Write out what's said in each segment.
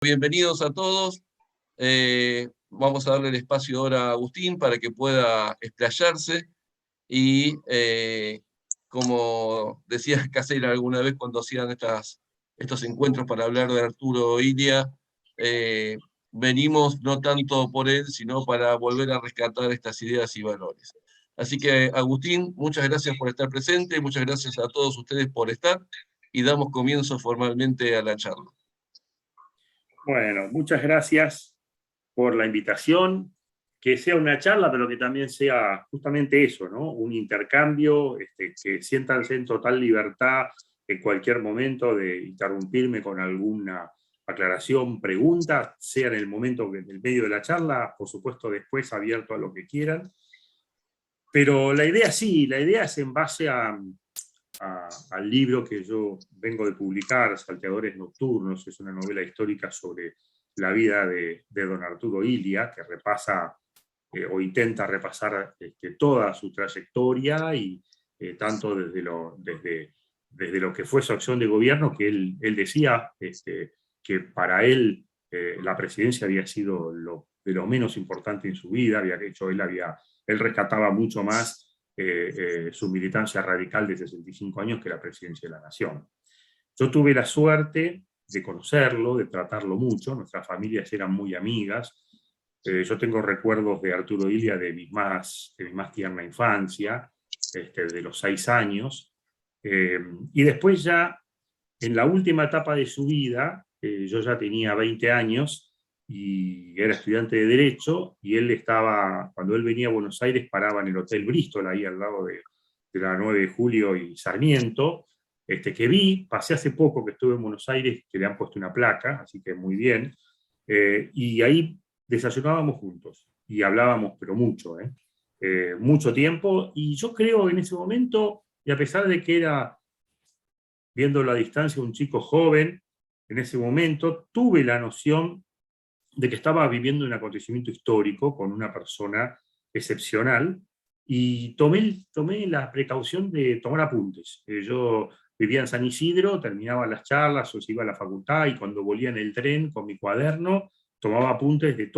Bienvenidos a todos. Vamos a darle el espacio ahora a Agustín para que pueda explayarse y, como decía Casera alguna vez cuando hacían estos encuentros para hablar de Arturo Illia, eh, venimos no tanto por él, sino para volver a rescatar estas ideas y valores. Así que, Agustín, muchas gracias por estar presente, muchas gracias a todos ustedes por estar, y damos comienzo formalmente a la charla. Bueno, muchas gracias por la invitación, que sea una charla, pero que también sea justamente eso, ¿no? Un intercambio, que siéntanse en total libertad en cualquier momento de interrumpirme con alguna aclaración, pregunta, sea en el momento, en el medio de la charla, por supuesto después abierto a lo que quieran. Pero la idea sí, la idea es en base al libro que yo vengo de publicar, Salteadores Nocturnos. Es una novela histórica sobre la vida de don Arturo Illia, que repasa o intenta repasar toda su trayectoria, y tanto desde lo que fue su acción de gobierno, que él decía que para él la presidencia había sido de lo menos importante en su vida. Había hecho, él rescataba mucho más su militancia radical de 65 años que la presidencia de la Nación. Yo tuve la suerte de conocerlo, de tratarlo mucho. Nuestras familias eran muy amigas. Yo tengo recuerdos de Arturo Illia de mi más tierna infancia, de los 6 años. Y después ya, en la última etapa de su vida, yo ya tenía 20 años, y era estudiante de Derecho, y cuando él venía a Buenos Aires, paraba en el Hotel Bristol, ahí al lado de la 9 de Julio y Sarmiento, que pasé hace poco que estuve en Buenos Aires, que le han puesto una placa, así que muy bien, y ahí desayunábamos juntos, y hablábamos, pero mucho, mucho tiempo, y yo creo en ese momento, y a pesar de que era, viendo la distancia, un chico joven, en ese momento tuve la noción de que estaba viviendo un acontecimiento histórico con una persona excepcional, y tomé la precaución de tomar apuntes. Yo vivía en San Isidro, terminaba las charlas o se iba a la facultad, y cuando volvía en el tren con mi cuaderno, tomaba apuntes de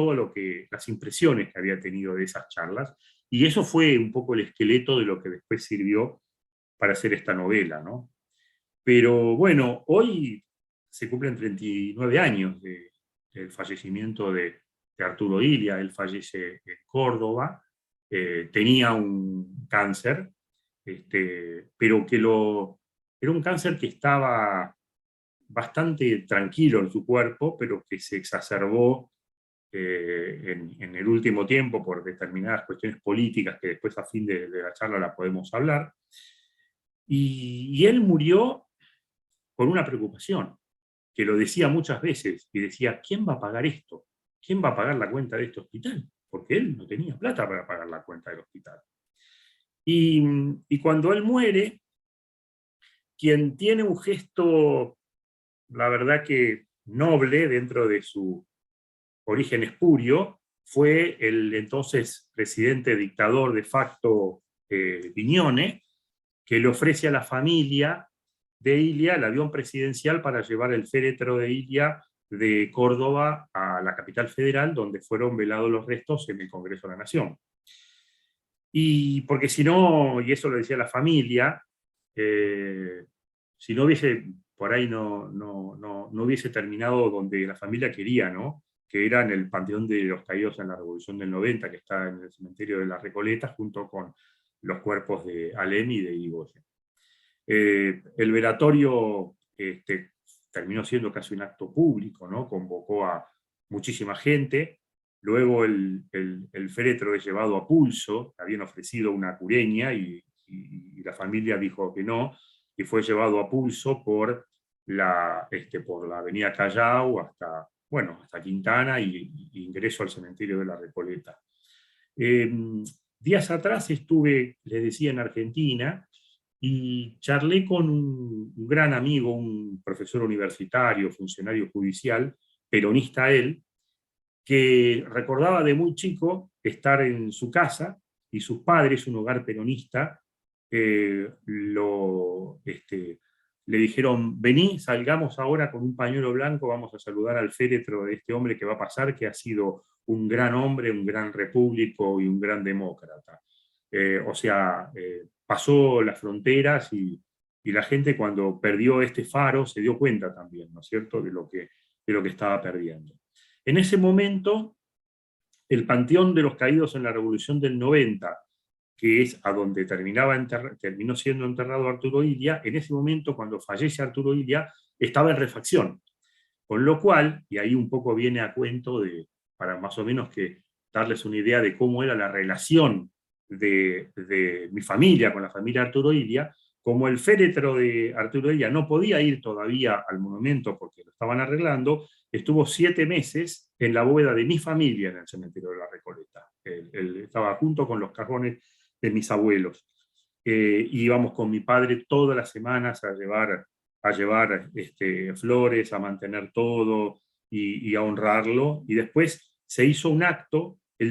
las impresiones que había tenido de esas charlas, y eso fue un poco el esqueleto de lo que después sirvió para hacer esta novela, ¿no? Pero bueno, hoy se cumplen 39 años del fallecimiento de Arturo Illia. Él fallece en Córdoba. Tenía un cáncer, pero era un cáncer que estaba bastante tranquilo en su cuerpo, pero que se exacerbó en el último tiempo por determinadas cuestiones políticas, que después, a fin de la charla, la podemos hablar. Y él murió con una preocupación, que lo decía muchas veces, y decía: ¿quién va a pagar esto? ¿Quién va a pagar la cuenta de este hospital? Porque él no tenía plata para pagar la cuenta del hospital. Y cuando él muere, quien tiene un gesto, la verdad que noble dentro de su origen espurio, fue el entonces presidente dictador de facto, Viñone, que le ofrece a la familia de Illia el avión presidencial para llevar el féretro de Illia de Córdoba a la capital federal, donde fueron velados los restos en el Congreso de la Nación. Y porque si no, y eso lo decía la familia, si no hubiese, por ahí no hubiese terminado donde la familia quería, ¿no? Que era en el Panteón de los Caídos en la Revolución del 90, que está en el cementerio de la Recoleta, junto con los cuerpos de Alem y de Irigoyen. El velatorio terminó siendo casi un acto público, ¿no? Convocó a muchísima gente. Luego el féretro es llevado a Pulso. Habían ofrecido una cureña, y la familia dijo que no, y fue llevado a Pulso por la avenida Callao hasta Quintana, y ingreso al cementerio de la Recoleta. Días atrás estuve, les decía, en Argentina, y charlé con un gran amigo, un profesor universitario, funcionario judicial, peronista él, que recordaba de muy chico estar en su casa, y sus padres, un hogar peronista, lo le dijeron, vení, salgamos ahora con un pañuelo blanco, vamos a saludar al féretro de este hombre que va a pasar, que ha sido un gran hombre, un gran repúblico y un gran demócrata. Pasó las fronteras y la gente cuando perdió este faro se dio cuenta también, ¿no es cierto?, de lo que estaba perdiendo. En ese momento, el Panteón de los Caídos en la Revolución del 90, que es a donde terminó siendo enterrado Arturo Illia, en ese momento, cuando fallece Arturo Illia, estaba en refacción. Con lo cual, y ahí un poco viene a cuento para más o menos que darles una idea de cómo era la relación de mi familia con la familia Arturo Illia, como el féretro de Arturo Illia no podía ir todavía al monumento porque lo estaban arreglando, estuvo 7 meses en la bóveda de mi familia en el cementerio de la Recoleta. Él estaba junto con los cajones de mis abuelos. Íbamos con mi padre todas las semanas a llevar flores, a mantener todo y a honrarlo. Y después se hizo un acto, fue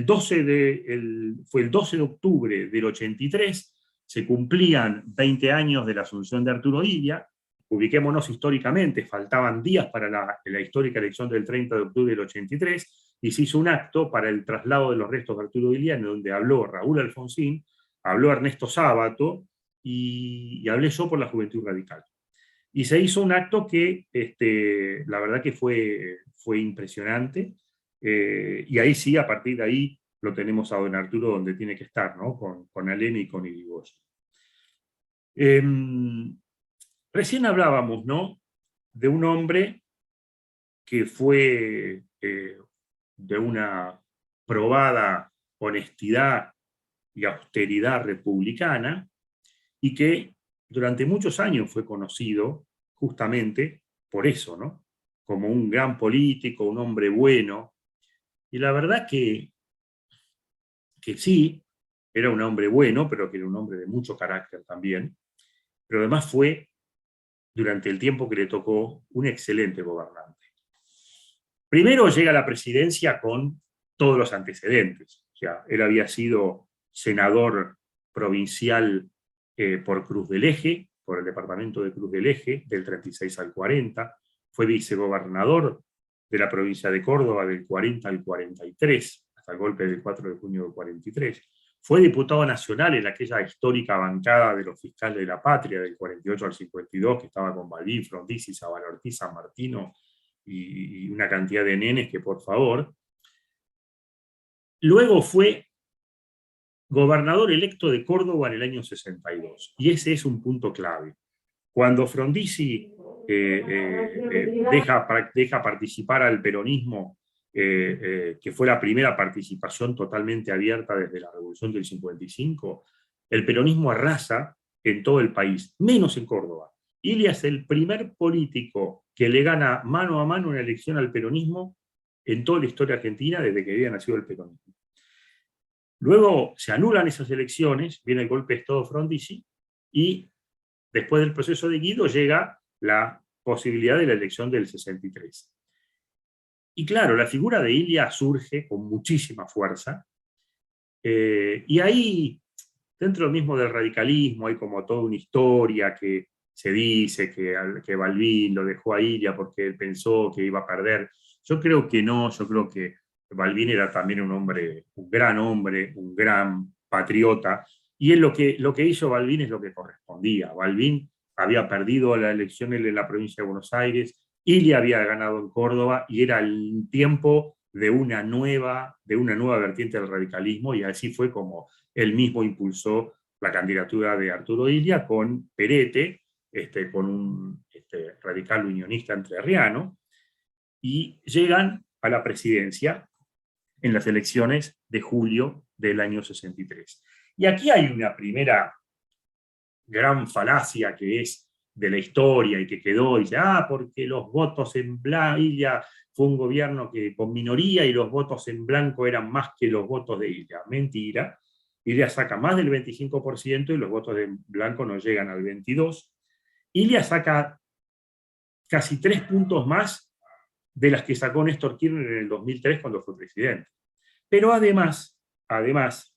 el 12 de octubre del 83, se cumplían 20 años de la asunción de Arturo Illia. Ubiquémonos históricamente, faltaban días para la histórica elección del 30 de octubre del 83, y se hizo un acto para el traslado de los restos de Arturo Illia, en donde habló Raúl Alfonsín, habló Ernesto Sábato, y hablé yo por la Juventud Radical. Y se hizo un acto que la verdad que fue impresionante, y ahí sí, a partir de ahí, lo tenemos a don Arturo donde tiene que estar, ¿no? Con Alem y con Irigoyen. Recién hablábamos, ¿no?, de un hombre que fue de una probada honestidad y austeridad republicana, y que durante muchos años fue conocido justamente por eso, ¿no?, como un gran político, un hombre bueno. Y la verdad que sí, era un hombre bueno, pero que era un hombre de mucho carácter también, pero además fue, durante el tiempo que le tocó, un excelente gobernante. Primero llega a la presidencia con todos los antecedentes. O sea, él había sido senador provincial por Cruz del Eje, por el departamento de Cruz del Eje, del 36 al 40, fue vicegobernador de la provincia de Córdoba del 40 al 43, hasta el golpe del 4 de junio del 43. Fue diputado nacional en aquella histórica bancada de los fiscales de la patria del 48 al 52, que estaba con Balbín, Frondizi, Zabal Ortiz, San Martino y una cantidad de nenes que, por favor. Luego fue gobernador electo de Córdoba en el año 62, y ese es un punto clave. Cuando Frondizi deja participar al peronismo, que fue la primera participación totalmente abierta desde la Revolución del 55, el peronismo arrasa en todo el país, menos en Córdoba. Illia es el primer político que le gana mano a mano una elección al peronismo en toda la historia argentina desde que había nacido el peronismo. Luego se anulan esas elecciones, viene el golpe de Estado Frondizi, y después del proceso de Guido llega la posibilidad de la elección del 63. Y claro, la figura de Illia surge con muchísima fuerza, y ahí, dentro mismo del radicalismo, hay como toda una historia que se dice que Balbín lo dejó a Illia porque él pensó que iba a perder. Yo creo que no, yo creo que Balbín era también un hombre, un gran patriota, y él lo que hizo Balbín es lo que correspondía. Balbín había perdido las elecciones en la provincia de Buenos Aires, Illia había ganado en Córdoba, y era el tiempo de una nueva vertiente del radicalismo, y así fue como él mismo impulsó la candidatura de Arturo Illia con Perete, con un radical unionista entrerriano, y llegan a la presidencia en las elecciones de julio del año 63. Y aquí hay una primera gran falacia que es de la historia y que quedó, y dice, porque los votos en blanco, Illia fue un gobierno con minoría y los votos en blanco eran más que los votos de Illia. Mentira. Illia saca más del 25% y los votos en blanco no llegan al 22%. Illia saca casi 3 puntos más de las que sacó Néstor Kirchner en el 2003 cuando fue presidente. Pero además,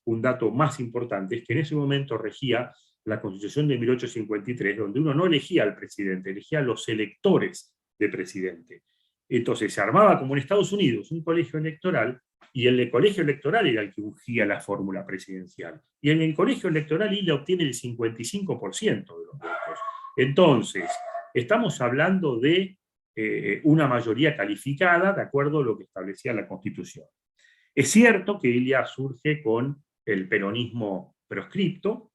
un dato más importante es que en ese momento regía la Constitución de 1853, donde uno no elegía al presidente, elegía a los electores de presidente. Entonces se armaba como en Estados Unidos un colegio electoral, y el colegio electoral era el que ungía la fórmula presidencial. Y en el colegio electoral Ilia obtiene el 55% de los votos. Entonces, estamos hablando de una mayoría calificada de acuerdo a lo que establecía la Constitución. Es cierto que Ilia surge con el peronismo proscripto,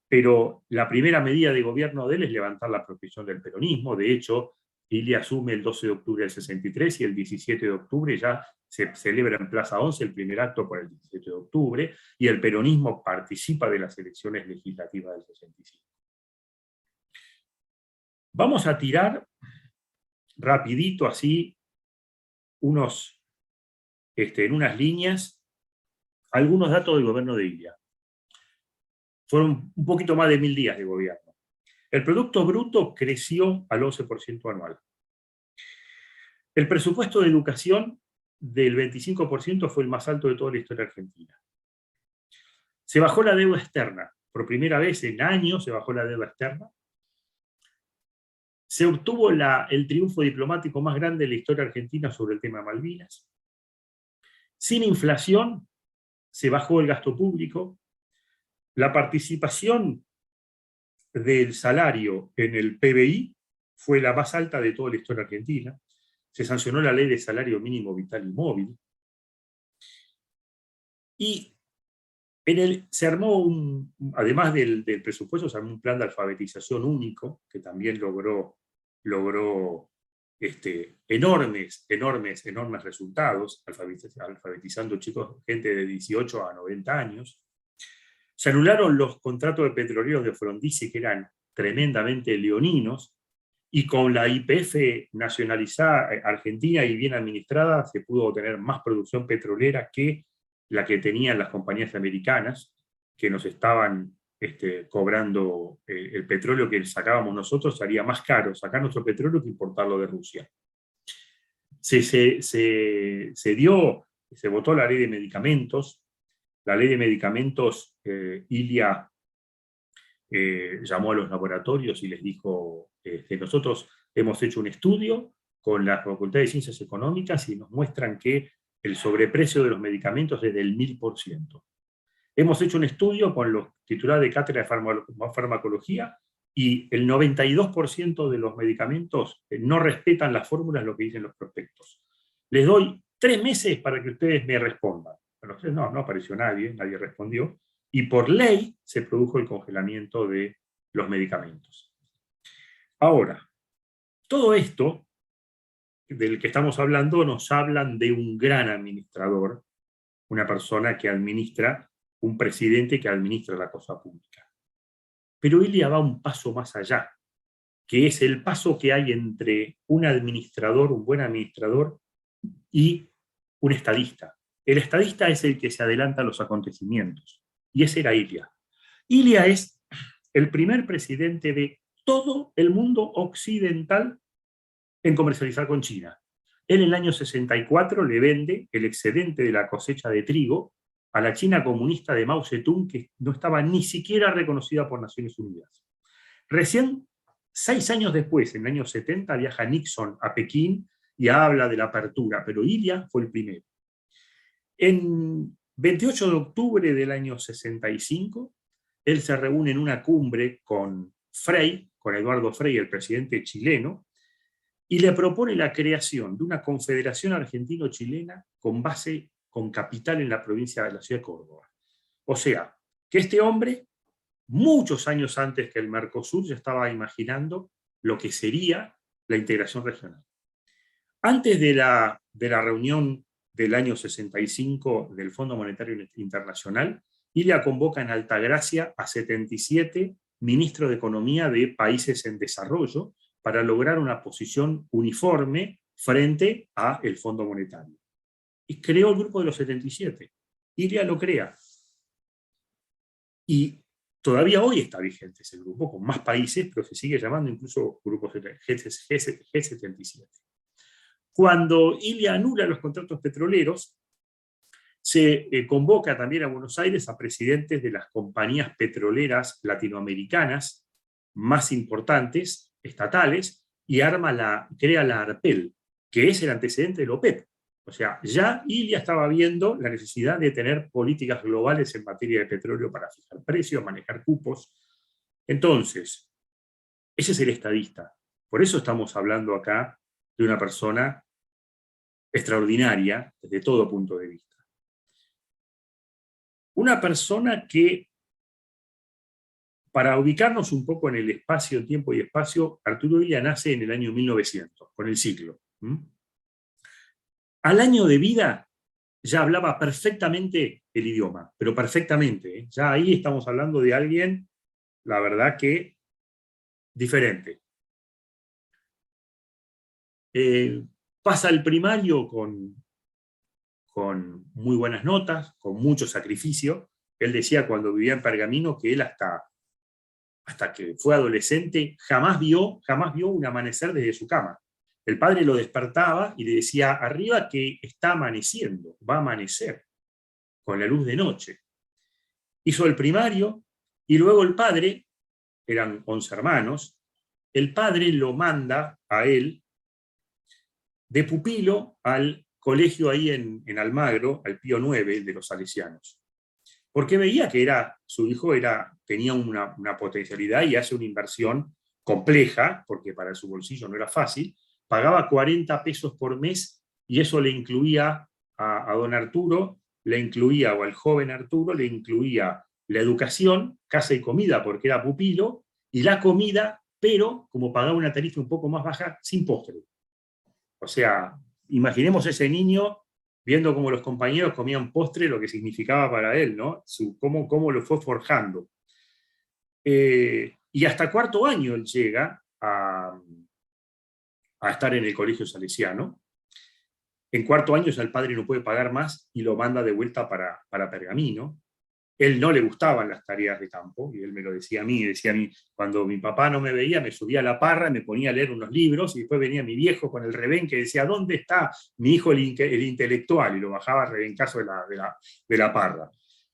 pero la primera medida de gobierno de él es levantar la proscripción del peronismo. De hecho, Ilia asume el 12 de octubre del 63 y el 17 de octubre ya se celebra en Plaza 11 el primer acto por el 17 de octubre, y el peronismo participa de las elecciones legislativas del 65. Vamos a tirar rapidito así en unas líneas algunos datos del gobierno de Ilia. Fueron un poquito más de 1000 días de gobierno. El Producto Bruto creció al 11% anual. El presupuesto de educación del 25% fue el más alto de toda la historia argentina. Se bajó la deuda externa. Por primera vez en años se bajó la deuda externa. Se obtuvo el triunfo diplomático más grande de la historia argentina sobre el tema de Malvinas. Sin inflación, se bajó el gasto público. La participación del salario en el PBI fue la más alta de toda la historia argentina. Se sancionó la ley de salario mínimo vital y móvil. Y se armó, además del presupuesto, se armó un plan de alfabetización único, que también logró enormes resultados, alfabetizando chicos, gente de 18 a 90 años. Se anularon los contratos de petroleros de Frondizi, que eran tremendamente leoninos, y con la YPF nacionalizada argentina y bien administrada, se pudo obtener más producción petrolera que la que tenían las compañías americanas, que nos estaban cobrando el petróleo que sacábamos nosotros. Salía más caro sacar nuestro petróleo que importarlo de Rusia. Se votó la ley de medicamentos. La ley de medicamentos, Ilia llamó a los laboratorios y les dijo, nosotros hemos hecho un estudio con la Facultad de Ciencias Económicas y nos muestran que el sobreprecio de los medicamentos es del 1000%. Hemos hecho un estudio con los titulares de cátedra de farmacología y el 92% de los medicamentos no respetan las fórmulas, lo que dicen los prospectos. Les doy 3 meses para que ustedes me respondan. Pero no apareció nadie respondió, y por ley se produjo el congelamiento de los medicamentos. Ahora, todo esto del que estamos hablando nos hablan de un gran administrador, una persona que administra, un presidente que administra la cosa pública. Pero Ilia va un paso más allá, que es el paso que hay entre un administrador, un buen administrador, y un estadista. El estadista es el que se adelanta a los acontecimientos, y ese era Ilia. Ilia es el primer presidente de todo el mundo occidental en comercializar con China. Él en el año 64 le vende el excedente de la cosecha de trigo a la China comunista de Mao Zedong, que no estaba ni siquiera reconocida por Naciones Unidas. Recién 6 años después, en el año 70, viaja Nixon a Pekín y habla de la apertura, pero Ilia fue el primero. En 28 de octubre del año 65, él se reúne en una cumbre con Eduardo Frei, el presidente chileno, y le propone la creación de una confederación argentino-chilena con capital en la provincia de la ciudad de Córdoba. O sea, que este hombre, muchos años antes que el Mercosur, ya estaba imaginando lo que sería la integración regional. Antes de la reunión del año 65 del Fondo Monetario Internacional, Ilia convoca en Altagracia a 77 ministros de Economía de países en desarrollo para lograr una posición uniforme frente al Fondo Monetario. Y creó el grupo de los 77. Ilia lo crea. Y todavía hoy está vigente ese grupo, con más países, pero se sigue llamando incluso grupos G77. Cuando Ilia anula los contratos petroleros, Se convoca también a Buenos Aires a presidentes de las compañías petroleras latinoamericanas más importantes, estatales, y crea la ARPEL, que es el antecedente del OPEP. O sea, ya Ilia estaba viendo la necesidad de tener políticas globales en materia de petróleo para fijar precios, manejar cupos. Entonces, ese es el estadista. Por eso estamos hablando acá de una persona extraordinaria desde todo punto de vista. Una persona que, para ubicarnos un poco en el espacio, tiempo y espacio, Arturo Illia nace en el año 1900, con el siglo. Al año de vida ya hablaba perfectamente el idioma, pero perfectamente. Ya ahí estamos hablando de alguien, la verdad que, diferente. Pasa el primario con muy buenas notas, con mucho sacrificio. Él decía cuando vivía en Pergamino que él hasta que fue adolescente jamás vio un amanecer desde su cama. El padre lo despertaba y le decía, arriba que está amaneciendo, va a amanecer, con la luz de noche. Hizo el primario y luego el padre, eran 11 hermanos, el padre lo manda a él de pupilo al colegio ahí en Almagro, al Pío IX de los Salesianos. Porque veía que su hijo tenía una potencialidad y hace una inversión compleja, porque para su bolsillo no era fácil, pagaba 40 pesos por mes y eso le incluía a don Arturo, o al joven Arturo, le incluía la educación, casa y comida porque era pupilo, y la comida, pero como pagaba una tarifa un poco más baja, sin postre. O sea, imaginemos ese niño viendo cómo los compañeros comían postre, lo que significaba para él, ¿no? Cómo lo fue forjando. Y hasta cuarto año él llega a estar en el colegio salesiano. En cuarto año ya el padre no puede pagar más y lo manda de vuelta para Pergamino. Él no le gustaban las tareas de campo, y él me lo decía a mí, cuando mi papá no me veía, me subía a la parra, me ponía a leer unos libros, y después venía mi viejo con el revén que decía, ¿dónde está mi hijo el intelectual? Y lo bajaba a rebencazo de la parra.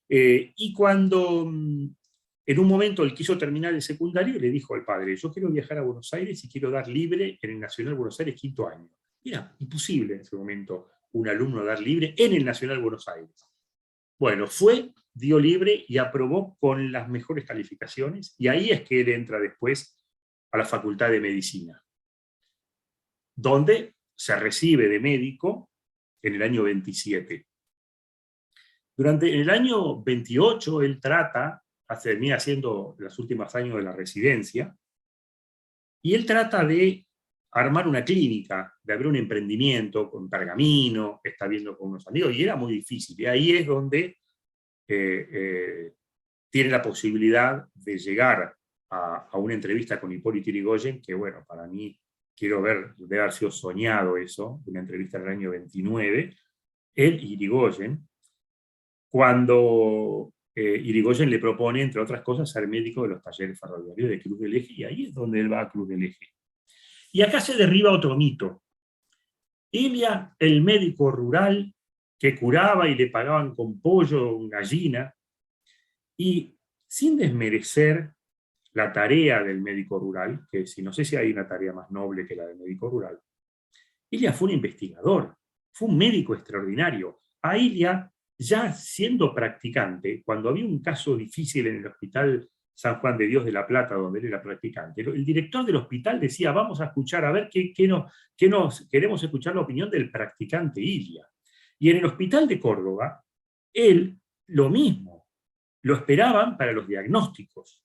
Y cuando en un momento él quiso terminar el secundario, le dijo al padre, yo quiero viajar a Buenos Aires y quiero dar libre en el Nacional Buenos Aires quinto año. Era imposible en ese momento un alumno dar libre en el Nacional Buenos Aires. Bueno, dio libre y aprobó con las mejores calificaciones, y ahí es que él entra después a la Facultad de Medicina, donde se recibe de médico en el año 27. En el año 28 él termina haciendo los últimos años de la residencia, y él trata de armar una clínica, de abrir un emprendimiento con Pergamino, está viendo con unos amigos, y era muy difícil. Y ahí es donde tiene la posibilidad de llegar a una entrevista con Hipólito Yrigoyen, que bueno, para mí, quiero ver, debe haber sido soñado eso, una entrevista en el año 29, él y Yrigoyen, cuando Yrigoyen le propone, entre otras cosas, ser médico de los talleres ferroviarios de Cruz del Eje, y ahí es donde él va a Cruz del Eje. Y acá se derriba otro mito. Illia, el médico rural que curaba y le pagaban con pollo, gallina, y sin desmerecer la tarea del médico rural, que no sé si hay una tarea más noble que la del médico rural, Illia fue un investigador, fue un médico extraordinario. A Illia, ya siendo practicante, cuando había un caso difícil en el hospital San Juan de Dios de la Plata, donde él era practicante, el director del hospital decía, vamos a escuchar, a ver queremos escuchar la opinión del practicante Illia. Y en el hospital de Córdoba, él, lo mismo, lo esperaban para los diagnósticos.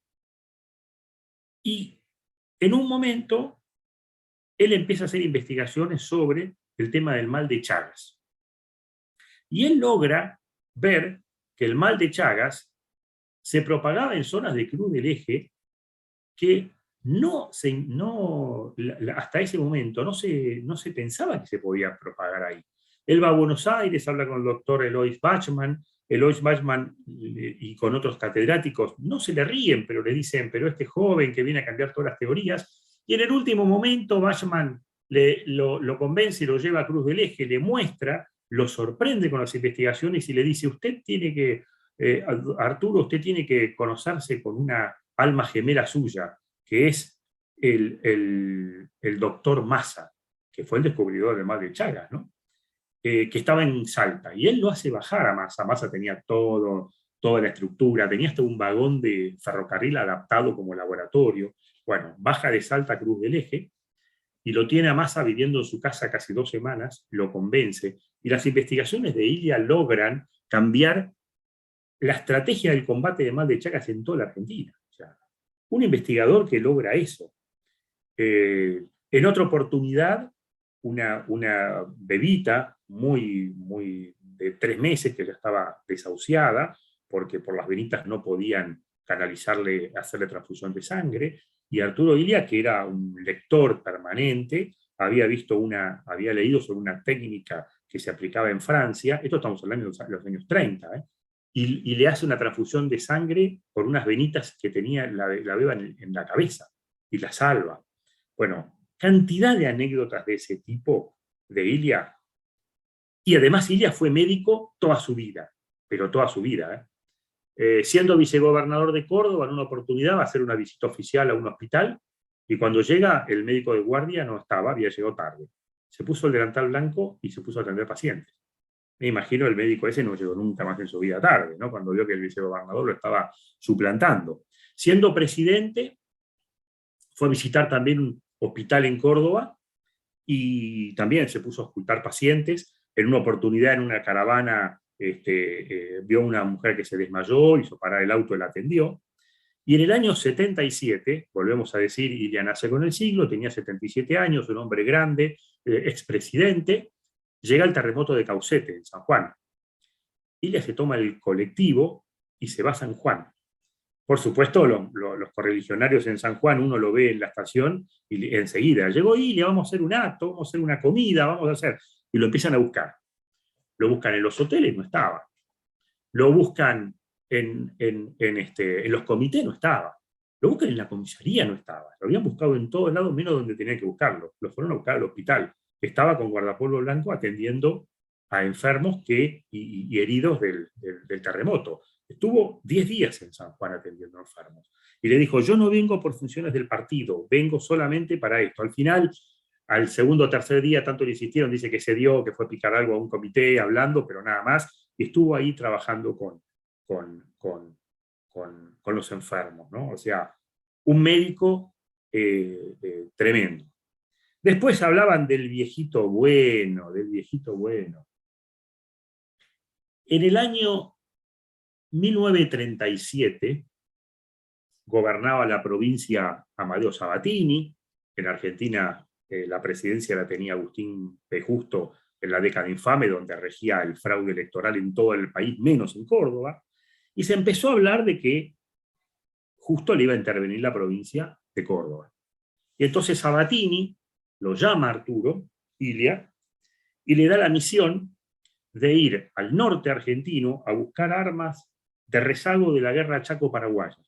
Y en un momento, él empieza a hacer investigaciones sobre el tema del mal de Chagas. Y él logra ver que el mal de Chagas se propagaba en zonas de Cruz del Eje que hasta ese momento no se pensaba que se podía propagar ahí. Él va a Buenos Aires, habla con el doctor Elois Bachmann, y con otros catedráticos no se le ríen, pero le dicen, pero este joven que viene a cambiar todas las teorías, y en el último momento Bachmann lo convence, lo lleva a Cruz del Eje, le muestra lo sorprende con las investigaciones y le dice, Arturo, usted tiene que conocerse con una alma gemela suya, que es el doctor Massa, que fue el descubridor del mal de Chagas, ¿no? Que estaba en Salta, y él lo hace bajar a Massa. Massa tenía toda la estructura, tenía hasta un vagón de ferrocarril adaptado como laboratorio. Bueno, baja de Salta a Cruz del Eje, y lo tiene a Massa viviendo en su casa casi 2 semanas, lo convence, y las investigaciones de Ilia logran cambiar la estrategia del combate de mal de Chagas en toda la Argentina. O sea, un investigador que logra eso. En otra oportunidad, una bebita muy de 3 meses, que ya estaba desahuciada, porque por las venitas no podían hacerle transfusión de sangre, y Arturo Ilia, que era un lector permanente, había leído sobre una técnica que se aplicaba en Francia, esto estamos hablando de los años 30, y le hace una transfusión de sangre por unas venitas que tenía la beba en la cabeza, y la salva. Bueno, cantidad de anécdotas de ese tipo de Ilia. Y además Ilia fue médico toda su vida, pero toda su vida. Siendo vicegobernador de Córdoba, en una oportunidad va a hacer una visita oficial a un hospital, y cuando llega, el médico de guardia no estaba, había llegado tarde. Se puso el delantal blanco y se puso a atender pacientes. Me imagino el médico ese no llegó nunca más en su vida tarde, ¿no? Cuando vio que el vicegobernador lo estaba suplantando. Siendo presidente, fue a visitar también un hospital en Córdoba, y también se puso a ocultar pacientes. En una oportunidad, en una caravana, vio a una mujer que se desmayó, hizo parar el auto y la atendió. Y en el año 77, volvemos a decir, Ilia nace con el siglo, tenía 77 años, un hombre grande, expresidente, llega el terremoto de Caucete, en San Juan. Ilia se toma el colectivo y se va a San Juan. Por supuesto, los correligionarios en San Juan, uno lo ve en la estación y enseguida, llegó Ilia, vamos a hacer un acto, vamos a hacer una comida, vamos a hacer... Y lo empiezan a buscar. Lo buscan en los hoteles, no estaba. Lo buscan en los comités, no estaba. Lo buscan en la comisaría, no estaba. Lo habían buscado en todos lados, menos donde tenían que buscarlo. Lo fueron a buscar al hospital. Estaba con guardapolvo blanco atendiendo a enfermos y heridos del terremoto. Estuvo 10 días en San Juan atendiendo a enfermos. Y le dijo, yo no vengo por funciones del partido, vengo solamente para esto. Al final, al segundo o tercer día, tanto le insistieron, dice que se dio, que fue a picar algo a un comité hablando, pero nada más. Y estuvo ahí trabajando con los enfermos, ¿no? O sea, un médico tremendo. Después hablaban del viejito bueno, del viejito bueno. En el año 1937 gobernaba la provincia Amadeo Sabatini. En Argentina la presidencia la tenía Agustín P. Justo en la década infame, donde regía el fraude electoral en todo el país, menos en Córdoba, y se empezó a hablar de que Justo le iba a intervenir la provincia de Córdoba. Y entonces Sabatini lo llama a Arturo Ilia y le da la misión de ir al norte argentino a buscar armas de rezago de la guerra Chaco-Paraguaya.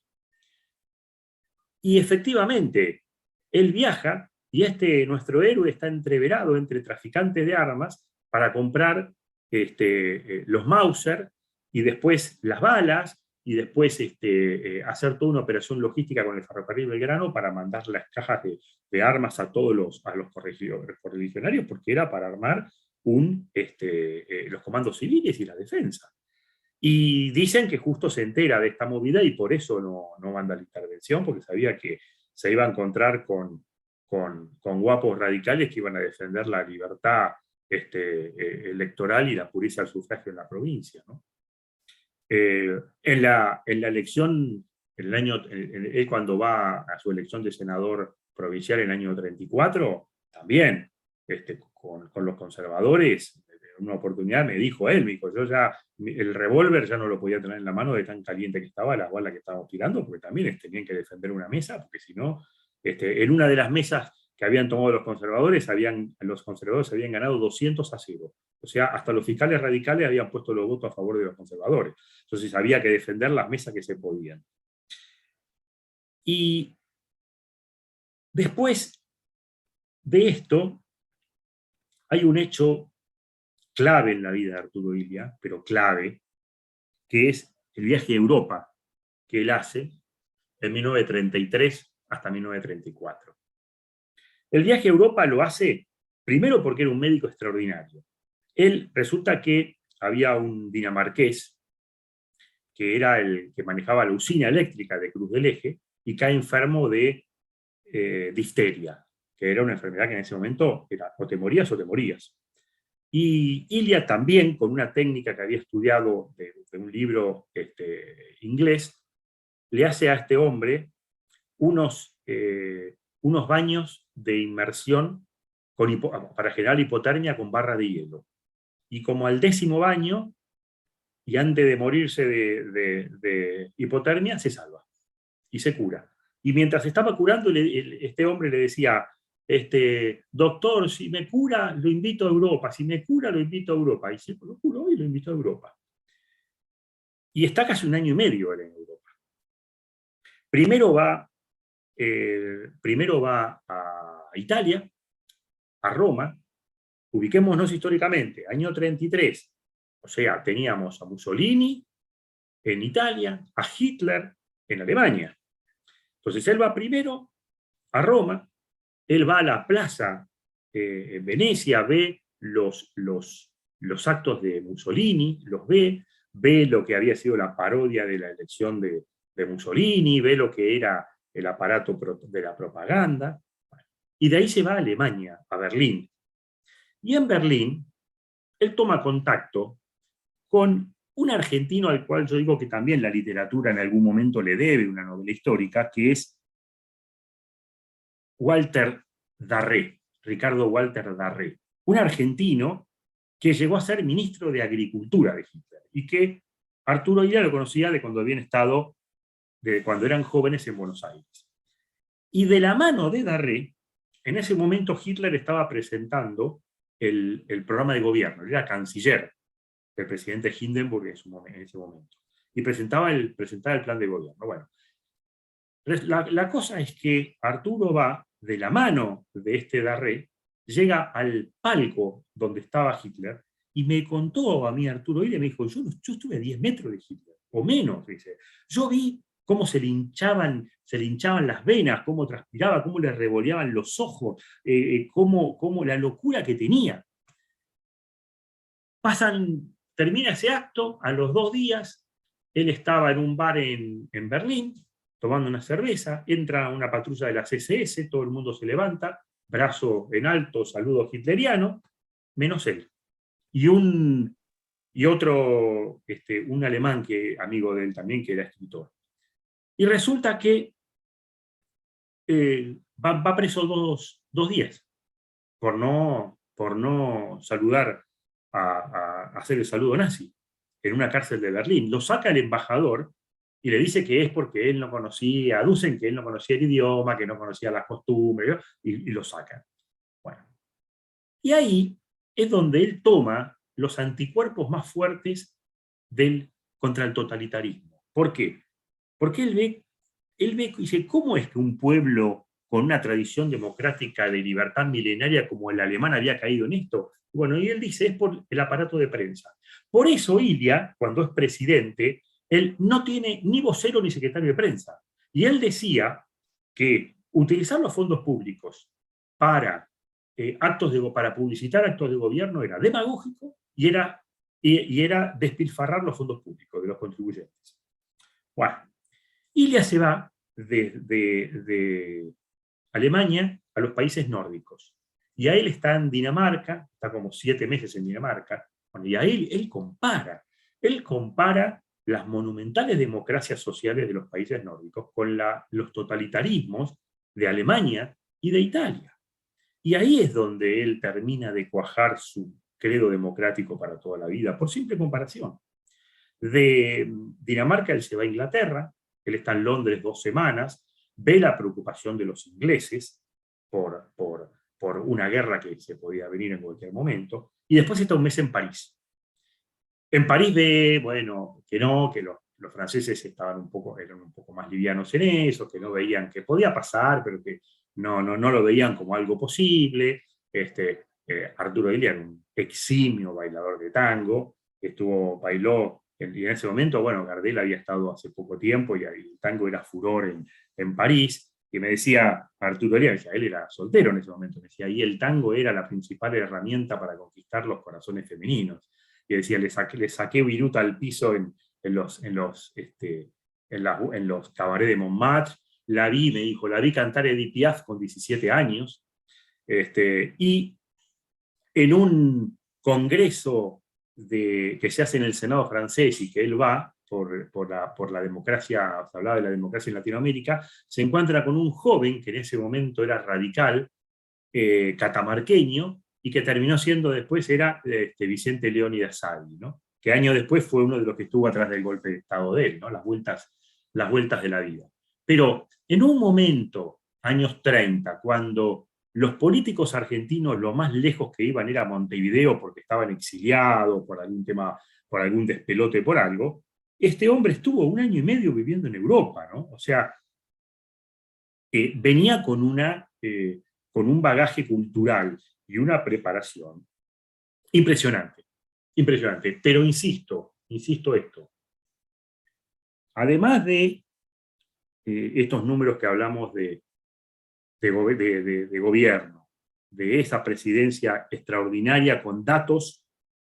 Y efectivamente, él viaja, y nuestro héroe está entreverado entre traficantes de armas para comprar los Mauser, y después las balas, y después hacer toda una operación logística con el ferrocarril Belgrano para mandar las cajas de armas a todos los correligionarios, porque era para armar los comandos civiles y la defensa. Y dicen que Justo se entera de esta movida y por eso no manda la intervención, porque sabía que se iba a encontrar con guapos radicales que iban a defender la libertad electoral y la pureza del sufragio en la provincia, ¿no? En la elección, él cuando va a su elección de senador provincial en el año 34, también con los conservadores, en una oportunidad me dijo, yo ya, el revólver ya no lo podía tener en la mano de tan caliente que estaba la bala que estábamos tirando, porque también tenían que defender una mesa, porque si no, en una de las mesas que habían tomado los conservadores habían ganado 200-0. O sea, hasta los fiscales radicales habían puesto los votos a favor de los conservadores. Entonces había que defender las mesas que se podían. Y después de esto, hay un hecho clave en la vida de Arturo Illia, pero clave, que es el viaje a Europa que él hace en 1933 hasta 1934. El viaje a Europa lo hace primero porque era un médico extraordinario. Él resulta que había un dinamarqués que era el que manejaba la usina eléctrica de Cruz del Eje y cae enfermo de difteria, que era una enfermedad que en ese momento era o te morías o te morías. Y Illia también, con una técnica que había estudiado de un libro inglés, le hace a este hombre unos baños de inmersión para generar hipotermia con barra de hielo. Y como al 10º baño, y antes de morirse de hipotermia, se salva y se cura. Y mientras estaba curando, este hombre le decía, doctor, si me cura, lo invito a Europa, si me cura, lo invito a Europa. Y se lo curó y lo invitó a Europa. Y está casi 1 año y medio en Europa. Primero va a Italia, a Roma. Ubiquémonos históricamente, año 33. O sea, teníamos a Mussolini en Italia, a Hitler en Alemania. Entonces él va primero a Roma, él va a la plaza en Venecia, ve los actos de Mussolini, los ve lo que había sido la parodia de la elección de Mussolini, ve lo que era el aparato de la propaganda, y de ahí se va a Alemania, a Berlín. Y en Berlín, él toma contacto con un argentino al cual yo digo que también la literatura en algún momento le debe una novela histórica, que es Walter Darré, Ricardo Walter Darré, un argentino que llegó a ser ministro de Agricultura de Hitler, y que Arturo Illia lo conocía de cuando habían estado, de cuando eran jóvenes en Buenos Aires. Y de la mano de Darré, en ese momento Hitler estaba presentando el programa de gobierno, era canciller del presidente Hindenburg en ese momento, y presentaba el plan de gobierno. Bueno, la cosa es que Arturo va de la mano de este Darré, llega al palco donde estaba Hitler, y me contó a mí Arturo Illia, me dijo, yo estuve a 10 metros de Hitler, o menos, dice. Yo vi cómo se le hinchaban las venas, cómo transpiraba, cómo le revoleaban los ojos, cómo la locura que tenía. Termina ese acto, a los 2 días, él estaba en un bar en Berlín, tomando una cerveza, entra una patrulla de las SS, todo el mundo se levanta, brazo en alto, saludo hitleriano, menos él. Y otro, un alemán amigo de él también, que era escritor. Y resulta que va preso 2 días, por no saludar, a hacer el saludo nazi, en una cárcel de Berlín. Lo saca el embajador y le dice que es porque él no conocía, aducen que él no conocía el idioma, que no conocía las costumbres, y lo sacan. Bueno. Y ahí es donde él toma los anticuerpos más fuertes contra el totalitarismo. ¿Por qué? Porque él ve y dice, ¿cómo es que un pueblo con una tradición democrática de libertad milenaria como el alemán había caído en esto? Bueno, y él dice, es por el aparato de prensa. Por eso Illia, cuando es presidente, él no tiene ni vocero ni secretario de prensa. Y él decía que utilizar los fondos públicos para, para publicitar actos de gobierno era demagógico y era despilfarrar los fondos públicos de los contribuyentes. Bueno, Illia se va de Alemania a los países nórdicos. Y ahí él está en Dinamarca, está como 7 meses en Dinamarca, bueno, y ahí él compara las monumentales democracias sociales de los países nórdicos con los totalitarismos de Alemania y de Italia. Y ahí es donde él termina de cuajar su credo democrático para toda la vida, por simple comparación. De Dinamarca él se va a Inglaterra, él está en Londres 2 semanas, ve la preocupación de los ingleses por una guerra que se podía venir en cualquier momento, y después está 1 mes en París. En París ve, bueno, que los franceses eran un poco más livianos en eso, que no veían que podía pasar, pero que no lo veían como algo posible. Arturo Illia era un eximio bailador de tango, bailó, y en ese momento, bueno, Gardel había estado hace poco tiempo y el tango era furor en París, y me decía Arturo Elías, él era soltero en ese momento, me decía, y el tango era la principal herramienta para conquistar los corazones femeninos. Y decía, le saqué viruta al piso en los cabarets de Montmartre, me dijo, la vi cantar Edith Piaf con 17 años, y en un congreso que se hace en el Senado francés y que él va por la democracia, se hablaba de la democracia en Latinoamérica, se encuentra con un joven que en ese momento era radical, catamarqueño, y que terminó siendo después, era Vicente Leónidas Saggi, ¿no? Que años después fue uno de los que estuvo atrás del golpe de Estado de él, ¿no? Las vueltas de la vida. Pero en un momento, años 30, cuando los políticos argentinos lo más lejos que iban era Montevideo porque estaban exiliados por algún tema, por algún despelote, por algo, este hombre estuvo 1 año y medio viviendo en Europa, ¿no? O sea, venía con un bagaje cultural y una preparación impresionante, impresionante. Pero insisto esto, además de estos números que hablamos de gobierno, de esa presidencia extraordinaria con datos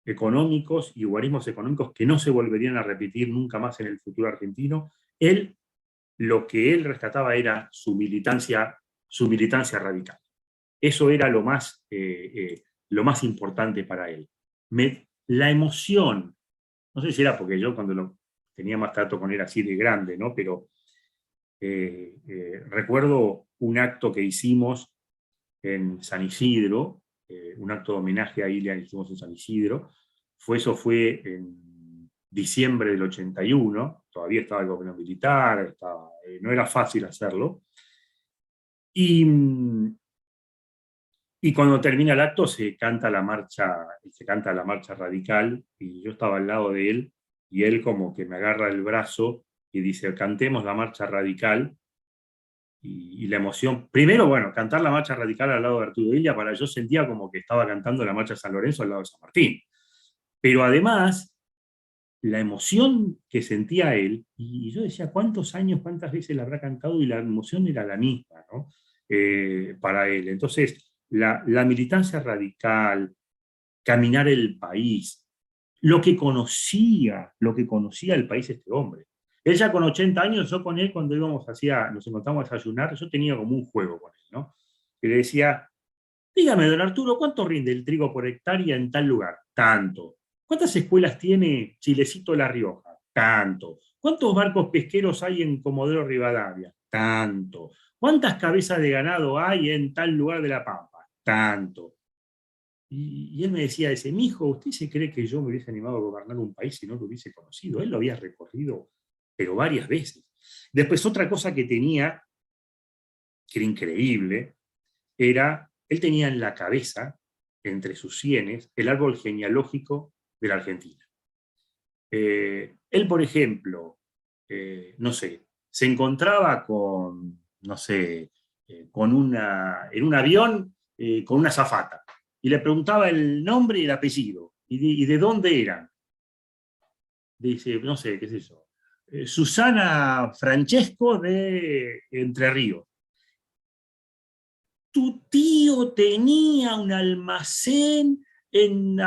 económicos y guarismos económicos que no se volverían a repetir nunca más en el futuro argentino, lo que él rescataba era su militancia radical. Eso era lo más importante para él. La emoción, no sé si era porque yo cuando tenía más trato con él así de grande, ¿no? Pero recuerdo un acto que hicimos en San Isidro, un acto de homenaje a Ilia que hicimos en San Isidro. Eso fue en diciembre del 81, todavía estaba el gobierno militar, no era fácil hacerlo. Y cuando termina el acto se canta la marcha radical, y yo estaba al lado de él, y él como que me agarra el brazo y dice, cantemos la marcha radical. Y la emoción, primero, bueno, cantar la marcha radical al lado de Arturo Illia, yo sentía como que estaba cantando la marcha San Lorenzo al lado de San Martín. Pero además, la emoción que sentía él, y yo decía, ¿cuántos años, cuántas veces la habrá cantado? Y la emoción era la misma, ¿no? Para él. Entonces, la militancia radical, caminar el país, lo que conocía el país este hombre. Él ya con 80 años, yo con él cuando nos encontramos a desayunar, yo tenía como un juego con él, ¿no? Que le decía, dígame, don Arturo, ¿cuánto rinde el trigo por hectárea en tal lugar? Tanto. ¿Cuántas escuelas tiene Chilecito La Rioja? Tanto. ¿Cuántos barcos pesqueros hay en Comodoro Rivadavia? Tanto. ¿Cuántas cabezas de ganado hay en tal lugar de La Pampa? Tanto. Y él me decía, mijo, ¿usted se cree que yo me hubiese animado a gobernar un país si no lo hubiese conocido? Él lo había recorrido, pero varias veces. Después, otra cosa que tenía, que era increíble, él tenía en la cabeza, entre sus sienes, el árbol genealógico de la Argentina. Él, por ejemplo, no sé, se encontraba con, no sé, en un avión con una azafata, y le preguntaba el nombre y el apellido, y de dónde eran. Dice, no sé, qué sé yo, Susana Francesco de Entre Ríos. Tu tío tenía un almacén en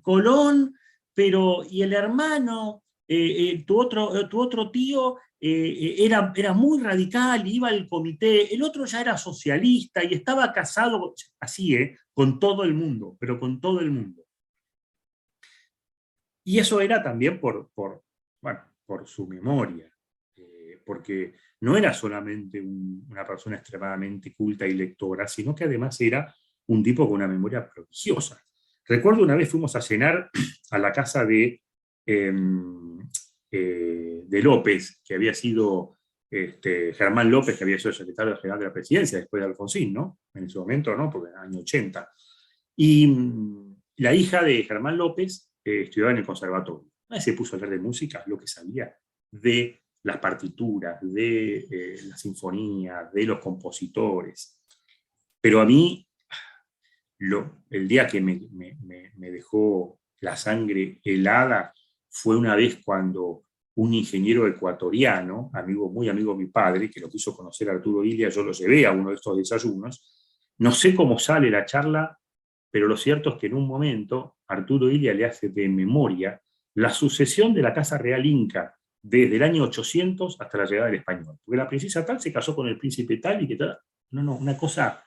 Colón, y el hermano, tu otro tío, era muy radical, iba al comité, el otro ya era socialista y estaba casado, así, con todo el mundo, pero con todo el mundo. Y eso era también por su memoria, porque no era solamente una persona extremadamente culta y lectora, sino que además era un tipo con una memoria prodigiosa. Recuerdo una vez fuimos a cenar a la casa de López, que había sido Germán López, que había sido secretario general de la presidencia después de Alfonsín, ¿no? En ese momento, ¿no? Porque en el año 80. Y la hija de Germán López estudiaba en el conservatorio. Se puso a hablar de música, lo que sabía de las partituras, de las sinfonías, de los compositores. Pero a mí el día que me dejó la sangre helada fue una vez cuando un ingeniero ecuatoriano, muy amigo de mi padre, que lo quiso conocer a Arturo Illia, yo lo llevé a uno de estos desayunos. No sé cómo sale la charla, pero lo cierto es que en un momento Arturo Illia le hace de memoria la sucesión de la Casa Real Inca desde el año 800 hasta la llegada del español. Porque la princesa tal se casó con el príncipe tal y que tal. No, una cosa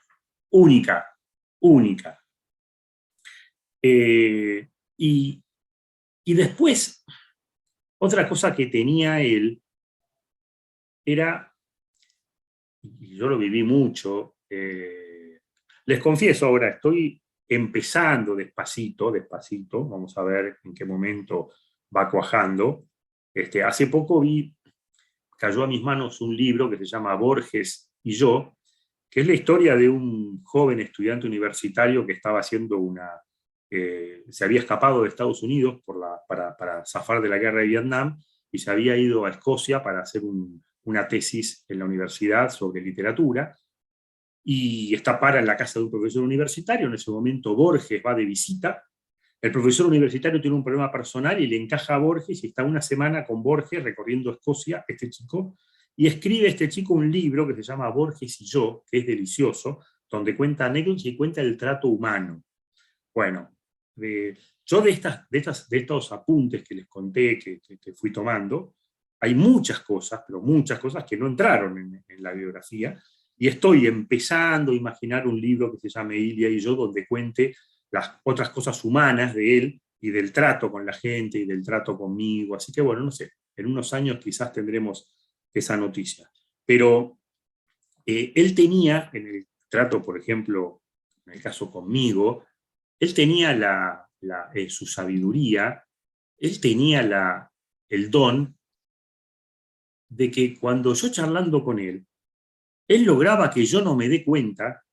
única, única. Y después, otra cosa que tenía él era, y yo lo viví mucho, les confieso ahora, estoy empezando despacito, vamos a ver en qué momento va cuajando. Hace poco cayó a mis manos un libro que se llama Borges y yo, que es la historia de un joven estudiante universitario que estaba haciendo se había escapado de Estados Unidos para zafar de la guerra de Vietnam y se había ido a Escocia para hacer una tesis en la universidad sobre literatura, y para en la casa de un profesor universitario. En ese momento Borges va de visita. El profesor universitario tiene un problema personal y le encaja a Borges y está una semana con Borges recorriendo Escocia, este chico, y escribe este chico un libro que se llama Borges y yo, que es delicioso, donde cuenta anécdotas y cuenta el trato humano. Bueno, yo de estos apuntes que les conté, que fui tomando, hay muchas cosas, pero muchas cosas que no entraron en la biografía, y estoy empezando a imaginar un libro que se llame Illia y yo, donde cuente las otras cosas humanas de él y del trato con la gente y del trato conmigo. Así que bueno, no sé, en unos años quizás tendremos esa noticia. Pero él tenía, en el trato, por ejemplo, en el caso conmigo, él tenía su sabiduría, él tenía el don de que cuando yo charlando con él lograba que yo no me dé cuenta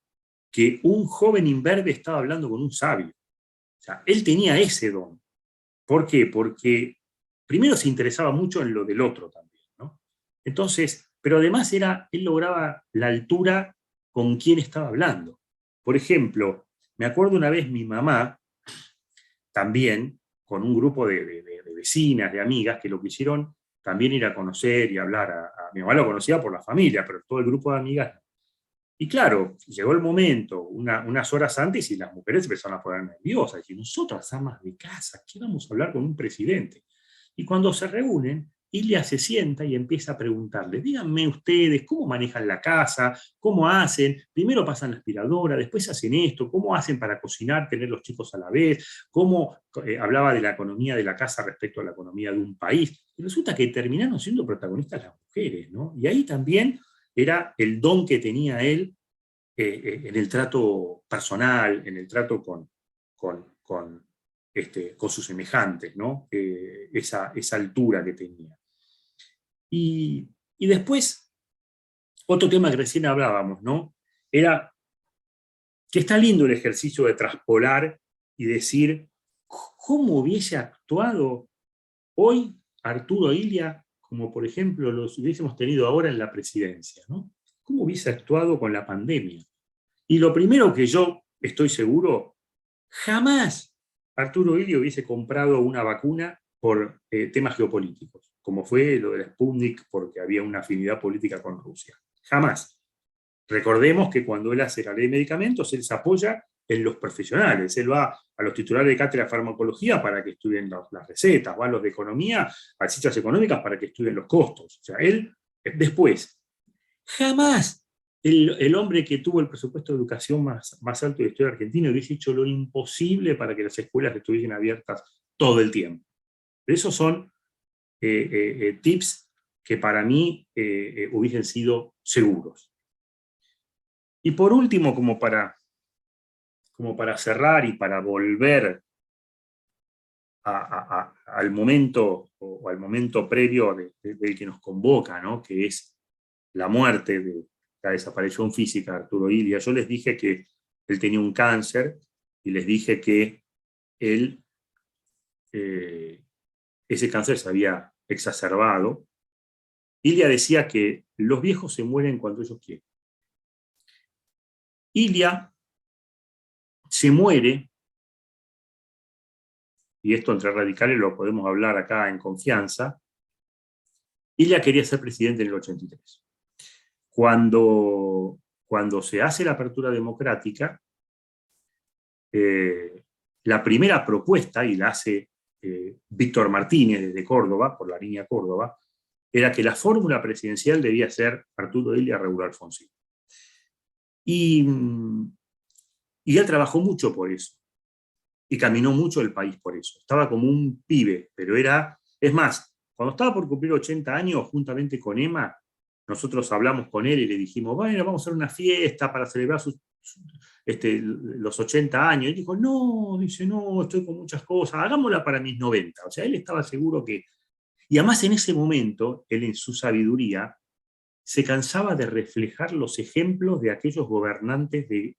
que un joven imberbe estaba hablando con un sabio. O sea, él tenía ese don. ¿Por qué? Porque primero se interesaba mucho en lo del otro también, ¿no? Entonces, pero además él lograba la altura con quien estaba hablando. Por ejemplo, me acuerdo una vez mi mamá, también con un grupo de vecinas, de amigas, que lo quisieron también ir a conocer y hablar. Mi mamá lo conocía por la familia, pero todo el grupo de amigas no. Y claro, llegó el momento, unas horas antes, y las mujeres empezaron a poner nerviosas. Y nosotras, amas de casa, ¿qué vamos a hablar con un presidente? Y cuando se reúnen, Illia se sienta y empieza a preguntarle: díganme ustedes, ¿cómo manejan la casa? ¿Cómo hacen? Primero pasan la aspiradora, después hacen esto, ¿cómo hacen para cocinar, tener los chicos a la vez? ¿Cómo hablaba de la economía de la casa respecto a la economía de un país? Y resulta que terminaron siendo protagonistas las mujeres, ¿no? Y ahí también era el don que tenía él en el trato personal, en el trato con sus semejantes, ¿no? Esa altura que tenía. Y después, otro tema que recién hablábamos, ¿no? Era que está lindo el ejercicio de traspolar y decir cómo hubiese actuado hoy Arturo Illia, como por ejemplo los hubiésemos tenido ahora en la presidencia, ¿no? ¿Cómo hubiese actuado con la pandemia? Y lo primero que yo estoy seguro, jamás Arturo Illia hubiese comprado una vacuna por temas geopolíticos, como fue lo de la Sputnik, porque había una afinidad política con Rusia. Jamás. Recordemos que cuando él hace la ley de medicamentos, él se apoya en los profesionales. Él va a los titulares de cátedra de farmacología para que estudien las recetas, va a los de economía, a las ciencias económicas para que estudien los costos. O sea, él, después, jamás el hombre que tuvo el presupuesto de educación más alto de la historia argentina hubiese hecho lo imposible para que las escuelas estuviesen abiertas todo el tiempo. Esos son tips que para mí hubiesen sido seguros. Y por último, como para cerrar y para volver al momento o al momento previo del que nos convoca, ¿no? Que es la muerte de la desaparición física de Arturo Illia. Yo les dije que él tenía un cáncer y les dije que él, ese cáncer se había exacerbado. Illia decía que los viejos se mueren cuando ellos quieren. Illia se muere, y esto entre radicales lo podemos hablar acá en confianza, Ilia quería ser presidente en el 83. Cuando se hace la apertura democrática, la primera propuesta, y la hace Víctor Martínez desde Córdoba, por la línea Córdoba, era que la fórmula presidencial debía ser Arturo Illia, Raúl Alfonsín. Y él trabajó mucho por eso, y caminó mucho el país por eso. Estaba como un pibe, pero es más, cuando estaba por cumplir 80 años, juntamente con Emma, nosotros hablamos con él y le dijimos, bueno, vamos a hacer una fiesta para celebrar los 80 años. Y dijo, no, dice, no, estoy con muchas cosas, hagámosla para mis 90. O sea, él estaba seguro que... Y además en ese momento, él en su sabiduría, se cansaba de reflejar los ejemplos de aquellos gobernantes que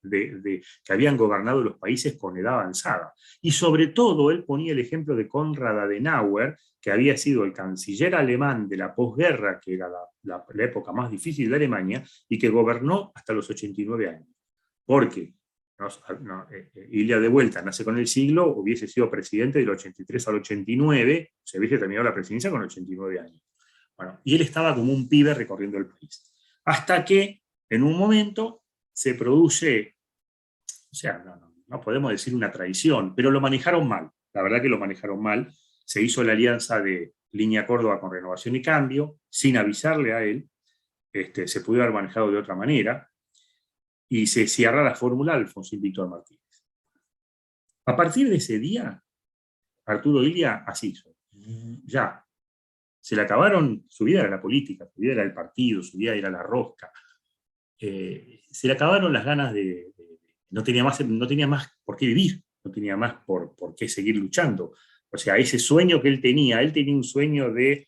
habían gobernado los países con edad avanzada. Y sobre todo, él ponía el ejemplo de Konrad Adenauer, que había sido el canciller alemán de la posguerra, que era la época más difícil de Alemania, y que gobernó hasta los 89 años. Porque Ilia de vuelta nace con el siglo, hubiese sido presidente del 83 al 89, se hubiese terminado la presidencia con 89 años. Bueno, y él estaba como un pibe recorriendo el país. Hasta que, en un momento, se produce, o sea, no podemos decir una traición, pero lo manejaron mal. La verdad que lo manejaron mal. Se hizo la alianza de Línea Córdoba con Renovación y Cambio, sin avisarle a él. Se pudo haber manejado de otra manera. Y se cierra la fórmula Alfonsín Víctor Martínez. A partir de ese día, Arturo Illia así hizo. Ya. Se le acabaron, su vida era la política, su vida era el partido, su vida era la rosca. Se le acabaron las ganas no tenía más por qué vivir, no tenía más por qué seguir luchando. O sea, ese sueño que él tenía un sueño de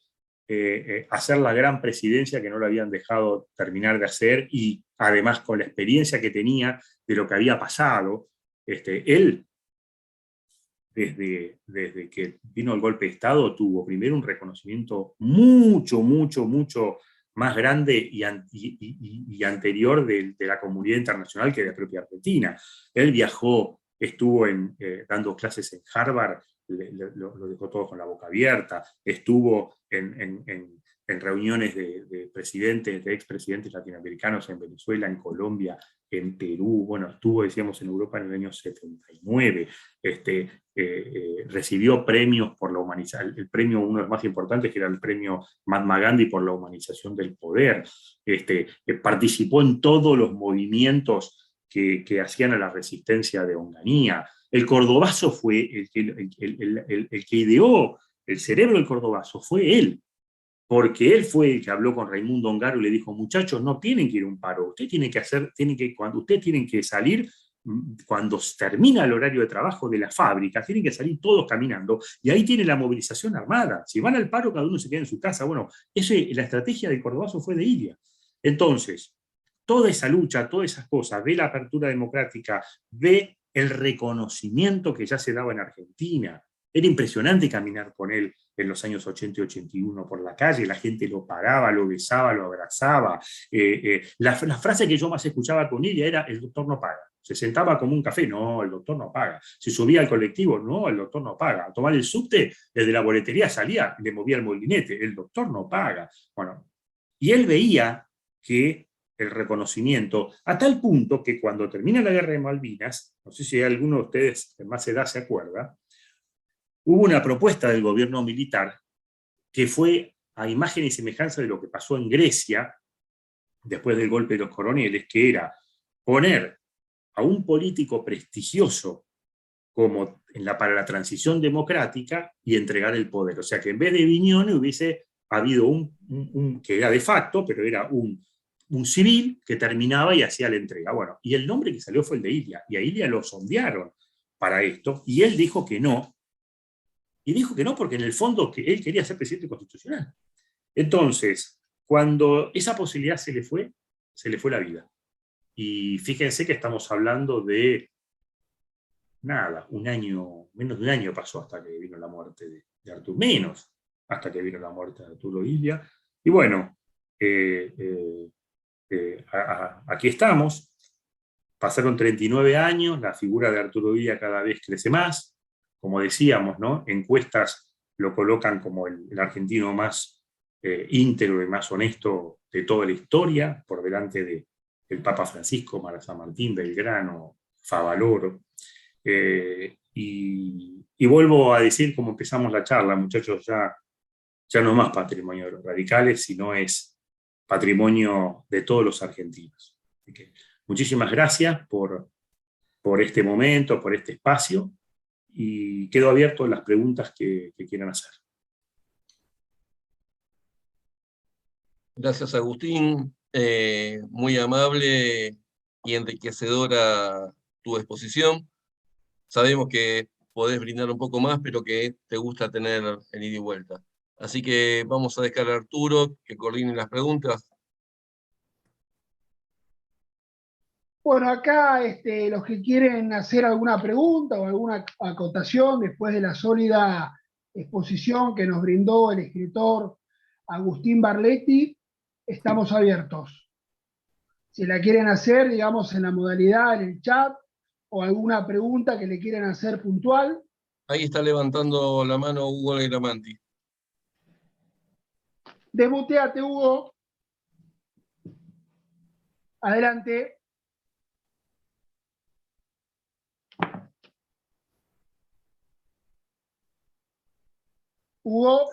hacer la gran presidencia que no lo habían dejado terminar de hacer, y además con la experiencia que tenía de lo que había pasado, él, desde que vino el golpe de Estado, tuvo primero un reconocimiento mucho más grande y anterior de la comunidad internacional que de la propia Argentina. Él viajó, estuvo dando clases en Harvard, lo dejó todo con la boca abierta, estuvo en reuniones de presidentes, de expresidentes latinoamericanos en Venezuela, en Colombia, en Perú, bueno, estuvo, decíamos, en Europa en el año 79, recibió premios por la humanización, el premio, uno de los más importantes, que era el premio Mahatma Gandhi por la humanización del poder, participó en todos los movimientos que hacían a la resistencia de Onganía. El cordobazo fue el que ideó el cerebro del cordobazo, fue él, porque él fue el que habló con Raimundo Ongaro y le dijo, muchachos, no tienen que ir a un paro, ustedes tienen que salir cuando termina el horario de trabajo de la fábrica, tienen que salir todos caminando, y ahí tiene la movilización armada. Si van al paro, cada uno se queda en su casa. Bueno, la estrategia del cordobazo fue de Illia. Entonces, toda esa lucha, todas esas cosas, de la apertura democrática, de el reconocimiento que ya se daba en Argentina. Era impresionante caminar con él en los años 80 y 81 por la calle, la gente lo paraba, lo besaba, lo abrazaba. La frase que yo más escuchaba con ella era, el doctor no paga. Se sentaba como un café, no, el doctor no paga. Se subía al colectivo, no, el doctor no paga. A tomar el subte, desde la boletería salía, le movía el molinete, el doctor no paga. Bueno, y él veía que el reconocimiento, a tal punto que cuando termina la guerra de Malvinas, no sé si alguno de ustedes de más edad se acuerda, hubo una propuesta del gobierno militar que fue a imagen y semejanza de lo que pasó en Grecia después del golpe de los coroneles, que era poner a un político prestigioso como para la transición democrática y entregar el poder. O sea, que en vez de Viñone hubiese habido que era de facto, pero era un civil que terminaba y hacía la entrega. Bueno, y el nombre que salió fue el de Illia, y a Illia lo sondearon para esto, y él dijo que no, porque en el fondo que él quería ser presidente constitucional. Entonces, cuando esa posibilidad se le fue la vida. Y fíjense que estamos hablando de nada, menos de un año pasó hasta que vino la muerte de Arturo, menos hasta que vino la muerte de Arturo Illia. Y bueno, aquí estamos. pasaron 39 años, la figura de Arturo Illia cada vez crece más. Como decíamos, ¿no? Encuestas lo colocan como el argentino más íntegro y más honesto de toda la historia, por delante del Papa Francisco, Mara San Martín, Belgrano, Favaloro. Y vuelvo a decir, como empezamos la charla, muchachos, ya no es más patrimonio de los radicales, sino es patrimonio de todos los argentinos. Así que muchísimas gracias por este momento, por este espacio, y quedo abierto a las preguntas que quieran hacer. Gracias, Agustín. Muy amable y enriquecedora tu exposición. Sabemos que podés brindar un poco más, pero que te gusta tener el ida y vuelta. Así que vamos a dejar a Arturo que coordine las preguntas. Bueno, acá los que quieren hacer alguna pregunta o alguna acotación después de la sólida exposición que nos brindó el escritor Agustín Barletti, estamos abiertos. Si la quieren hacer, digamos, en la modalidad, en el chat, o alguna pregunta que le quieran hacer puntual. Ahí está levantando la mano Hugo Gramanti. Desmuteate, Hugo. Adelante. Hugo.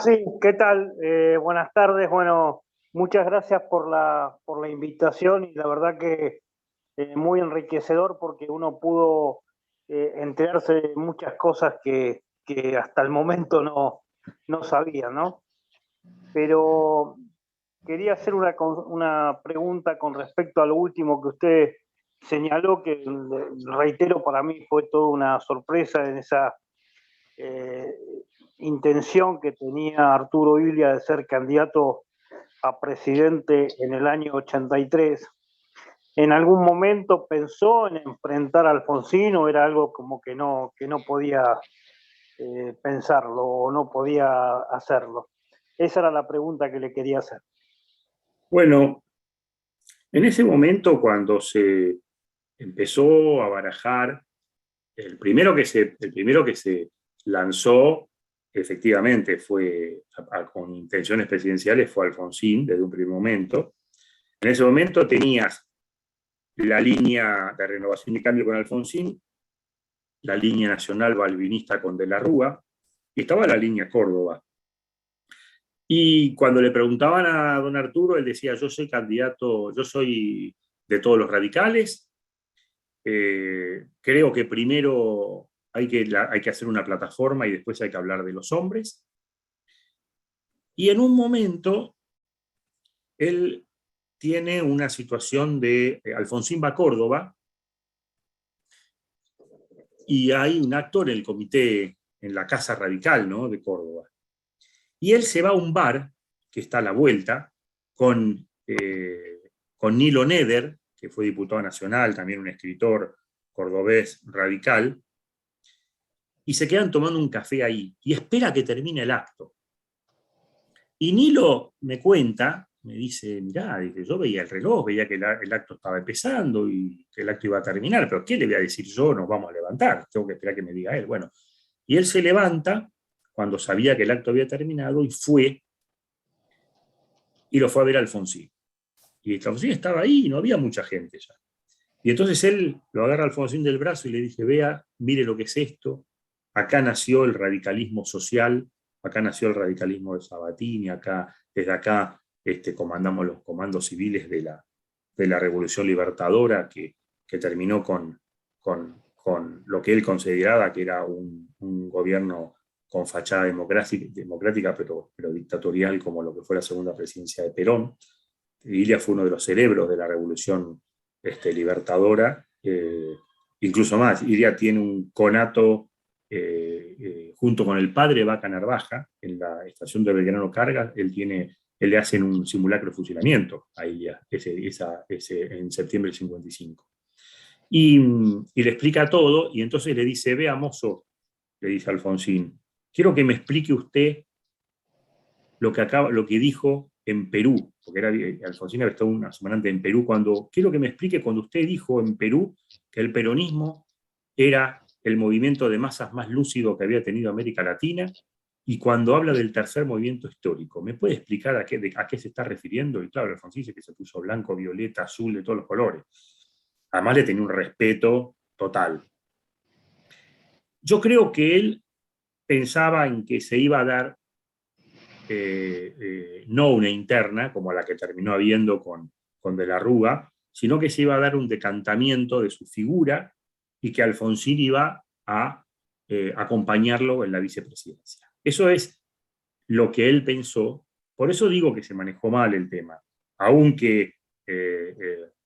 Sí, ¿qué tal? Buenas tardes. Bueno, muchas gracias por la invitación, y la verdad que muy enriquecedor, porque uno pudo enterarse de muchas cosas que hasta el momento no sabía, ¿no? Pero quería hacer una pregunta con respecto a lo último que usted señaló, que reitero, para mí fue toda una sorpresa en esa intención que tenía Arturo Illia de ser candidato a presidente en el año 83. ¿En algún momento pensó en enfrentar a Alfonsín, o era algo como que no podía pensarlo o no podía hacerlo? Esa era la pregunta que le quería hacer. Bueno, en ese momento, cuando se empezó a barajar, el primero que se lanzó, efectivamente, fue con intenciones presidenciales, fue Alfonsín, desde un primer momento. En ese momento tenías la línea de Renovación y Cambio con Alfonsín, la línea nacional balvinista con De la Rúa, y estaba la línea Córdoba. Y cuando le preguntaban a don Arturo, él decía: yo soy candidato, yo soy de todos los radicales, creo que primero hay que hacer una plataforma y después hay que hablar de los hombres. Y en un momento, él tiene una situación de Alfonsín va a Córdoba, y hay un acto en el comité, en la Casa Radical, ¿no?, de Córdoba. Y él se va a un bar, que está a la vuelta, con Nilo Neder, que fue diputado nacional, también un escritor cordobés radical, y se quedan tomando un café ahí, y espera que termine el acto. Y Nilo me cuenta, me dice: mirá, yo veía el reloj, veía que el acto estaba empezando y que el acto iba a terminar, pero ¿qué le voy a decir yo? Nos vamos a levantar, tengo que esperar que me diga él. Bueno, y él se levanta cuando sabía que el acto había terminado y fue, y lo fue a ver a Alfonsín. Y Alfonsín estaba ahí y no había mucha gente ya. Y entonces él lo agarra a Alfonsín del brazo y le dice: vea, mire lo que es esto, acá nació el radicalismo social, acá nació el radicalismo de Sabatini, desde acá comandamos los comandos civiles de la Revolución Libertadora, que terminó con lo que él consideraba que era un gobierno con fachada democrática, pero dictatorial, como lo que fue la segunda presidencia de Perón. Illia fue uno de los cerebros de la Revolución Libertadora. Incluso más, Illia tiene un conato junto con el padre Vaca Narvaja, en la estación de Belgrano Cargas. Él le hacen un simulacro de fusilamiento a Illia en septiembre del 55. Y le explica todo, y entonces le dice: vea, mozo, le dice Alfonsín, quiero que me explique usted lo que dijo en Perú, porque Alfonsín había estado una semana antes en Perú, quiero que me explique cuando usted dijo en Perú que el peronismo era el movimiento de masas más lúcido que había tenido América Latina, y cuando habla del tercer movimiento histórico, ¿me puede explicar a qué se está refiriendo? Y claro, Alfonsín dice que se puso blanco, violeta, azul, de todos los colores. Además le tenía un respeto total. Yo creo que él pensaba en que se iba a dar no una interna, como la que terminó habiendo con De la Rúa, sino que se iba a dar un decantamiento de su figura y que Alfonsín iba a acompañarlo en la vicepresidencia. Eso es lo que él pensó. Por eso digo que se manejó mal el tema, aunque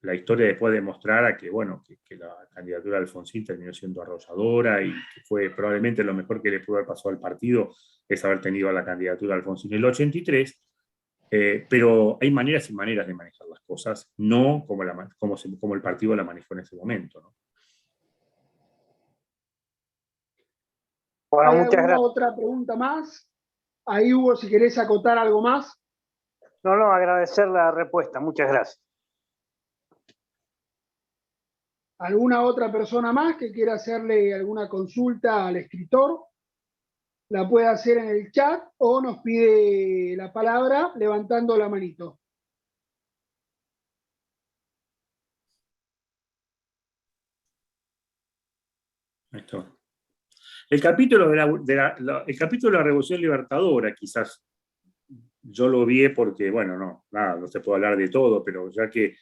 la historia después demostrara que, bueno, que la candidatura de Alfonsín terminó siendo arrolladora y que fue probablemente lo mejor que le pudo haber pasado al partido es haber tenido la candidatura de Alfonsín en el 83, pero hay maneras y maneras de manejar las cosas, no como el partido la manejó en ese momento, ¿no? Bueno, ¿Hay muchas alguna gracias. otra pregunta más? Ahí, Hugo, si querés acotar algo más. No, agradecer la respuesta. Muchas gracias. ¿Alguna otra persona más que quiera hacerle alguna consulta al escritor? La puede hacer en el chat o nos pide la palabra levantando la manito. Ahí está. El capítulo el capítulo de la Revolución Libertadora, quizás yo lo vi porque, bueno, no se puede hablar de todo, pero ya que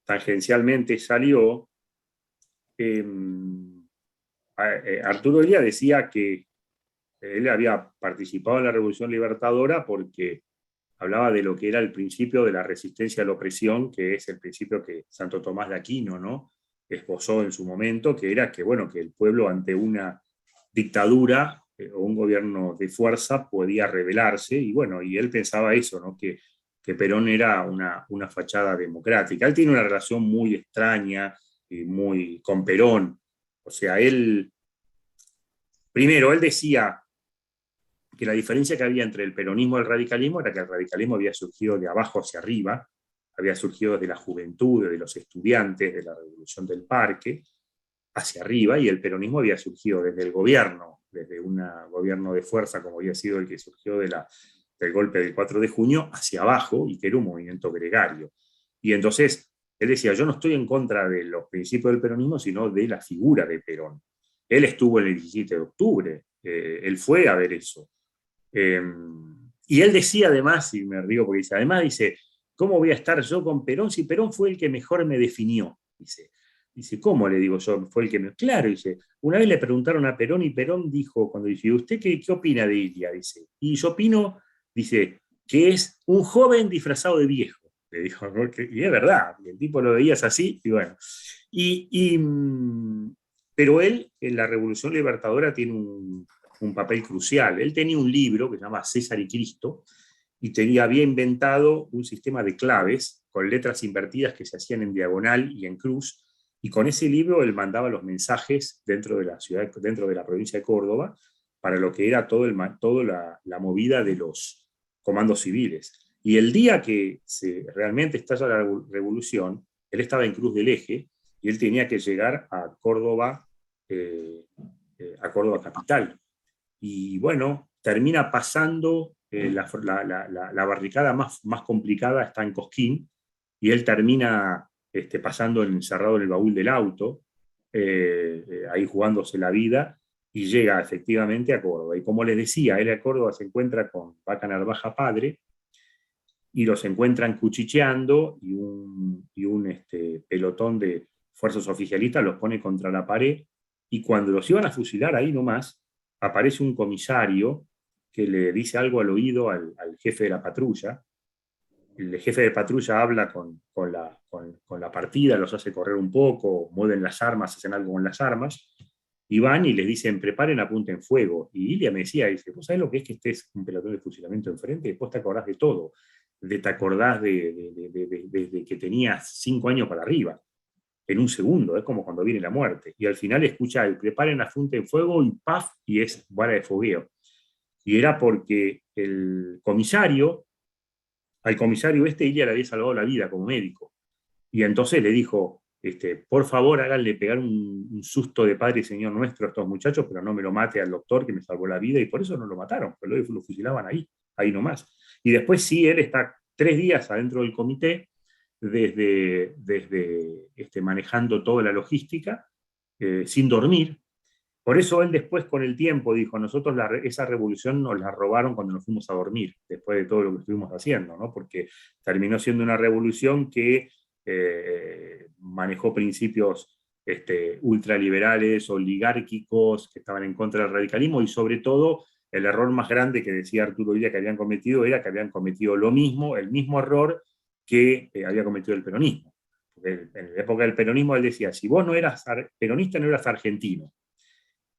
tangencialmente salió, Arturo Illia decía que él había participado en la Revolución Libertadora porque hablaba de lo que era el principio de la resistencia a la opresión, que es el principio que Santo Tomás de Aquino, ¿no?, esbozó en su momento, que era que, bueno, que el pueblo ante una dictadura o un gobierno de fuerza podía rebelarse, y bueno, y él pensaba eso, ¿no?, que Perón era una fachada democrática. Él tiene una relación muy extraña y muy con Perón. O sea, primero, él decía que la diferencia que había entre el peronismo y el radicalismo era que el radicalismo había surgido de abajo hacia arriba, había surgido de la juventud, de los estudiantes, de la Revolución del Parque, hacia arriba, y el peronismo había surgido desde el gobierno, desde un gobierno de fuerza como había sido el que surgió del golpe del 4 de junio, hacia abajo, y que era un movimiento gregario. Y entonces, él decía, yo no estoy en contra de los principios del peronismo, sino de la figura de Perón. Él estuvo en el 17 de octubre, él fue a ver eso. Y él decía además, y me río porque dice, ¿cómo voy a estar yo con Perón si Perón fue el que mejor me definió? Dice, ¿cómo le digo yo? Fue el que me... Claro, dice, una vez le preguntaron a Perón y Perón dijo, cuando dice, ¿usted qué opina de Illia? Dice, y yo opino, dice, que es un joven disfrazado de viejo. Le dijo, y es verdad, el tipo lo veías así, y bueno. Pero él, en la Revolución Libertadora, tiene un papel crucial. Él tenía un libro que se llama César y Cristo, y había inventado un sistema de claves con letras invertidas que se hacían en diagonal y en cruz, y con ese libro él mandaba los mensajes dentro de la ciudad, dentro de la provincia de Córdoba, para lo que era toda la movida de los comandos civiles. Y el día que realmente estalla la revolución, él estaba en Cruz del Eje, y él tenía que llegar a Córdoba capital. Y bueno, termina pasando, la barricada más complicada está en Cosquín, y él termina pasando encerrado en el baúl del auto, ahí jugándose la vida, y llega efectivamente a Córdoba. Y como les decía, él a Córdoba se encuentra con Vaca Narvaja padre, y los encuentran cuchicheando, y un pelotón de fuerzas oficialistas los pone contra la pared, y cuando los iban a fusilar ahí nomás, aparece un comisario que le dice algo al oído al jefe de la patrulla. El jefe de patrulla habla con la partida, los hace correr un poco, mueven las armas, hacen algo con las armas, y van y les dicen, preparen, apunten fuego. Y Illia me decía, ¿vos sabés lo que es que estés un pelotón de fusilamiento enfrente? Después te acordás de todo. Te acordás desde que tenías 5 años para arriba. En un segundo, es como cuando viene la muerte. Y al final escucha el preparen, apunten fuego, y ¡paf! Y es bala de fogueo. Y era porque el comisario al comisario Ilia le había salvado la vida como médico. Y entonces le dijo, por favor, háganle pegar un susto de Padre y Señor Nuestro a estos muchachos, pero no me lo mate al doctor que me salvó la vida, y por eso no lo mataron, pero lo fusilaban ahí nomás. Y después sí, él está 3 días adentro del comité, desde manejando toda la logística, sin dormir. Por eso él después, con el tiempo, dijo, nosotros esa revolución nos la robaron cuando nos fuimos a dormir, después de todo lo que estuvimos haciendo, ¿no? Porque terminó siendo una revolución que manejó principios ultraliberales, oligárquicos, que estaban en contra del radicalismo, y sobre todo el error más grande que decía Arturo Illia que habían cometido era que habían cometido el mismo error que había cometido el peronismo. Porque en la época del peronismo él decía, si vos no eras peronista, no eras argentino.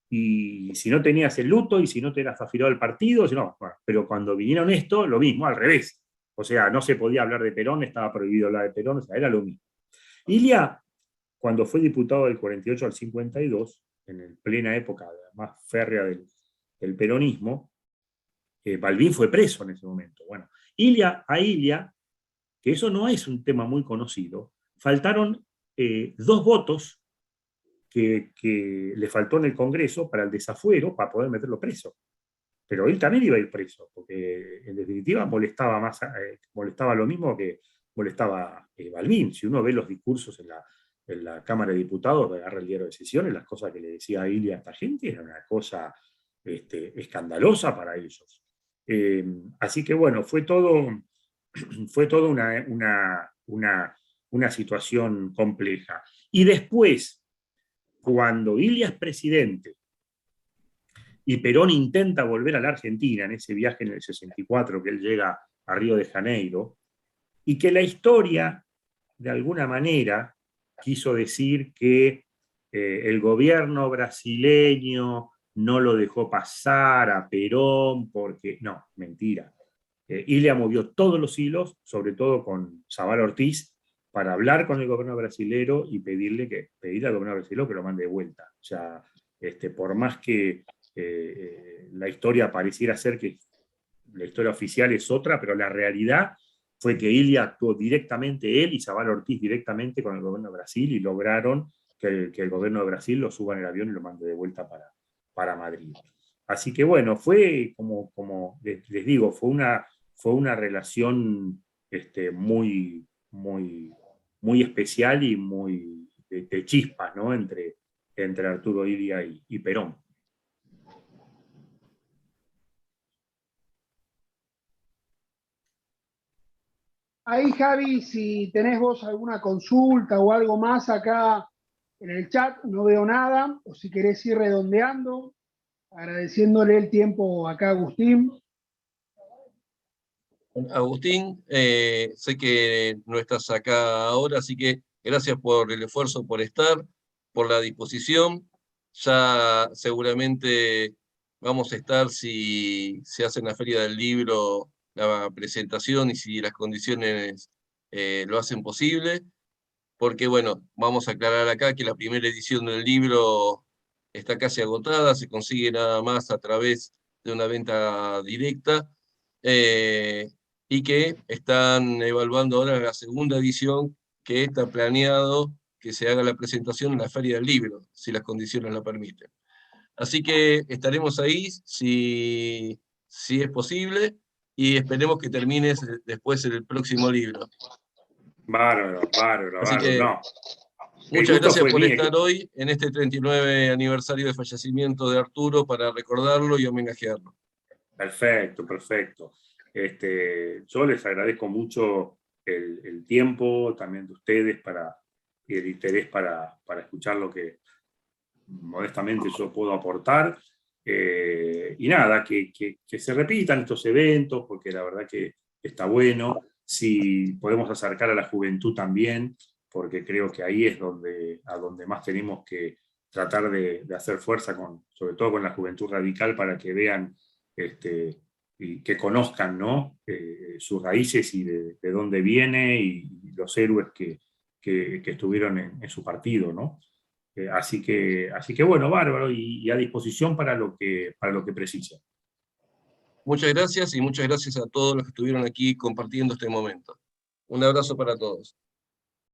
Y si no tenías el luto, y si no te eras afiliado al partido, no, bueno, pero cuando vinieron esto, lo mismo, al revés. O sea, no se podía hablar de Perón, estaba prohibido hablar de Perón, o sea, era lo mismo. Illia, cuando fue diputado del 48 al 52, en plena época más férrea del peronismo, Balbín fue preso en ese momento. Bueno, a Illia, que eso no es un tema muy conocido, faltaron 2 votos que le faltó en el Congreso para el desafuero, para poder meterlo preso. Pero él también iba a ir preso, porque en definitiva molestaba lo mismo que molestaba Balbín. Si uno ve los discursos en la Cámara de Diputados, agarra el diario de sesiones, las cosas que le decía Illia a esta gente era una cosa escandalosa para ellos. Así que bueno, fue todo una situación compleja. Y después, cuando Illia es presidente y Perón intenta volver a la Argentina en ese viaje en el 64 que él llega a Río de Janeiro, y que la historia, de alguna manera, quiso decir que el gobierno brasileño no lo dejó pasar a Perón porque... No, mentira. Illia movió todos los hilos, sobre todo con Zabal Ortiz, para hablar con el gobierno brasilero y pedirle al gobierno brasilero que lo mande de vuelta. O sea, por más que la historia pareciera ser que la historia oficial es otra, pero la realidad fue que Illia actuó directamente, él y Zabal Ortiz directamente con el gobierno de Brasil, y lograron que el gobierno de Brasil lo suba en el avión y lo mande de vuelta para Madrid. Así que bueno, fue como les digo, fue una relación muy, muy, muy especial y muy de chispas, ¿no? entre Arturo Illia y Perón. Ahí, Javi, si tenés vos alguna consulta o algo más acá en el chat, no veo nada, o si querés ir redondeando, agradeciéndole el tiempo acá a Agustín. Agustín, sé que no estás acá ahora, así que gracias por el esfuerzo, por estar, por la disposición. Ya seguramente vamos a estar, si se hace en la Feria del Libro la presentación y si las condiciones lo hacen posible, porque bueno, vamos a aclarar acá que la primera edición del libro está casi agotada, se consigue nada más a través de una venta directa, y que están evaluando ahora la segunda edición, que está planeado que se haga la presentación en la Feria del Libro, si las condiciones lo permiten. Así que estaremos ahí si es posible, y esperemos que termines después el próximo libro. Bárbaro. Así que No. muchas gracias por estar hoy en este 39 aniversario de fallecimiento de Arturo, para recordarlo y homenajearlo. Perfecto. Yo les agradezco mucho el tiempo también de ustedes y el interés para escuchar lo que modestamente yo puedo aportar. Y nada, que se repitan estos eventos, porque la verdad que está bueno. Si podemos acercar a la juventud también, porque creo que ahí es a donde más tenemos que tratar de hacer fuerza, sobre todo con la juventud radical, para que vean y que conozcan, ¿no? Sus raíces y de dónde viene, y los héroes que estuvieron en su partido, ¿no? Así que bueno, bárbaro, y a disposición para lo que precisen. Muchas gracias y muchas gracias a todos los que estuvieron aquí compartiendo este momento. Un abrazo para todos.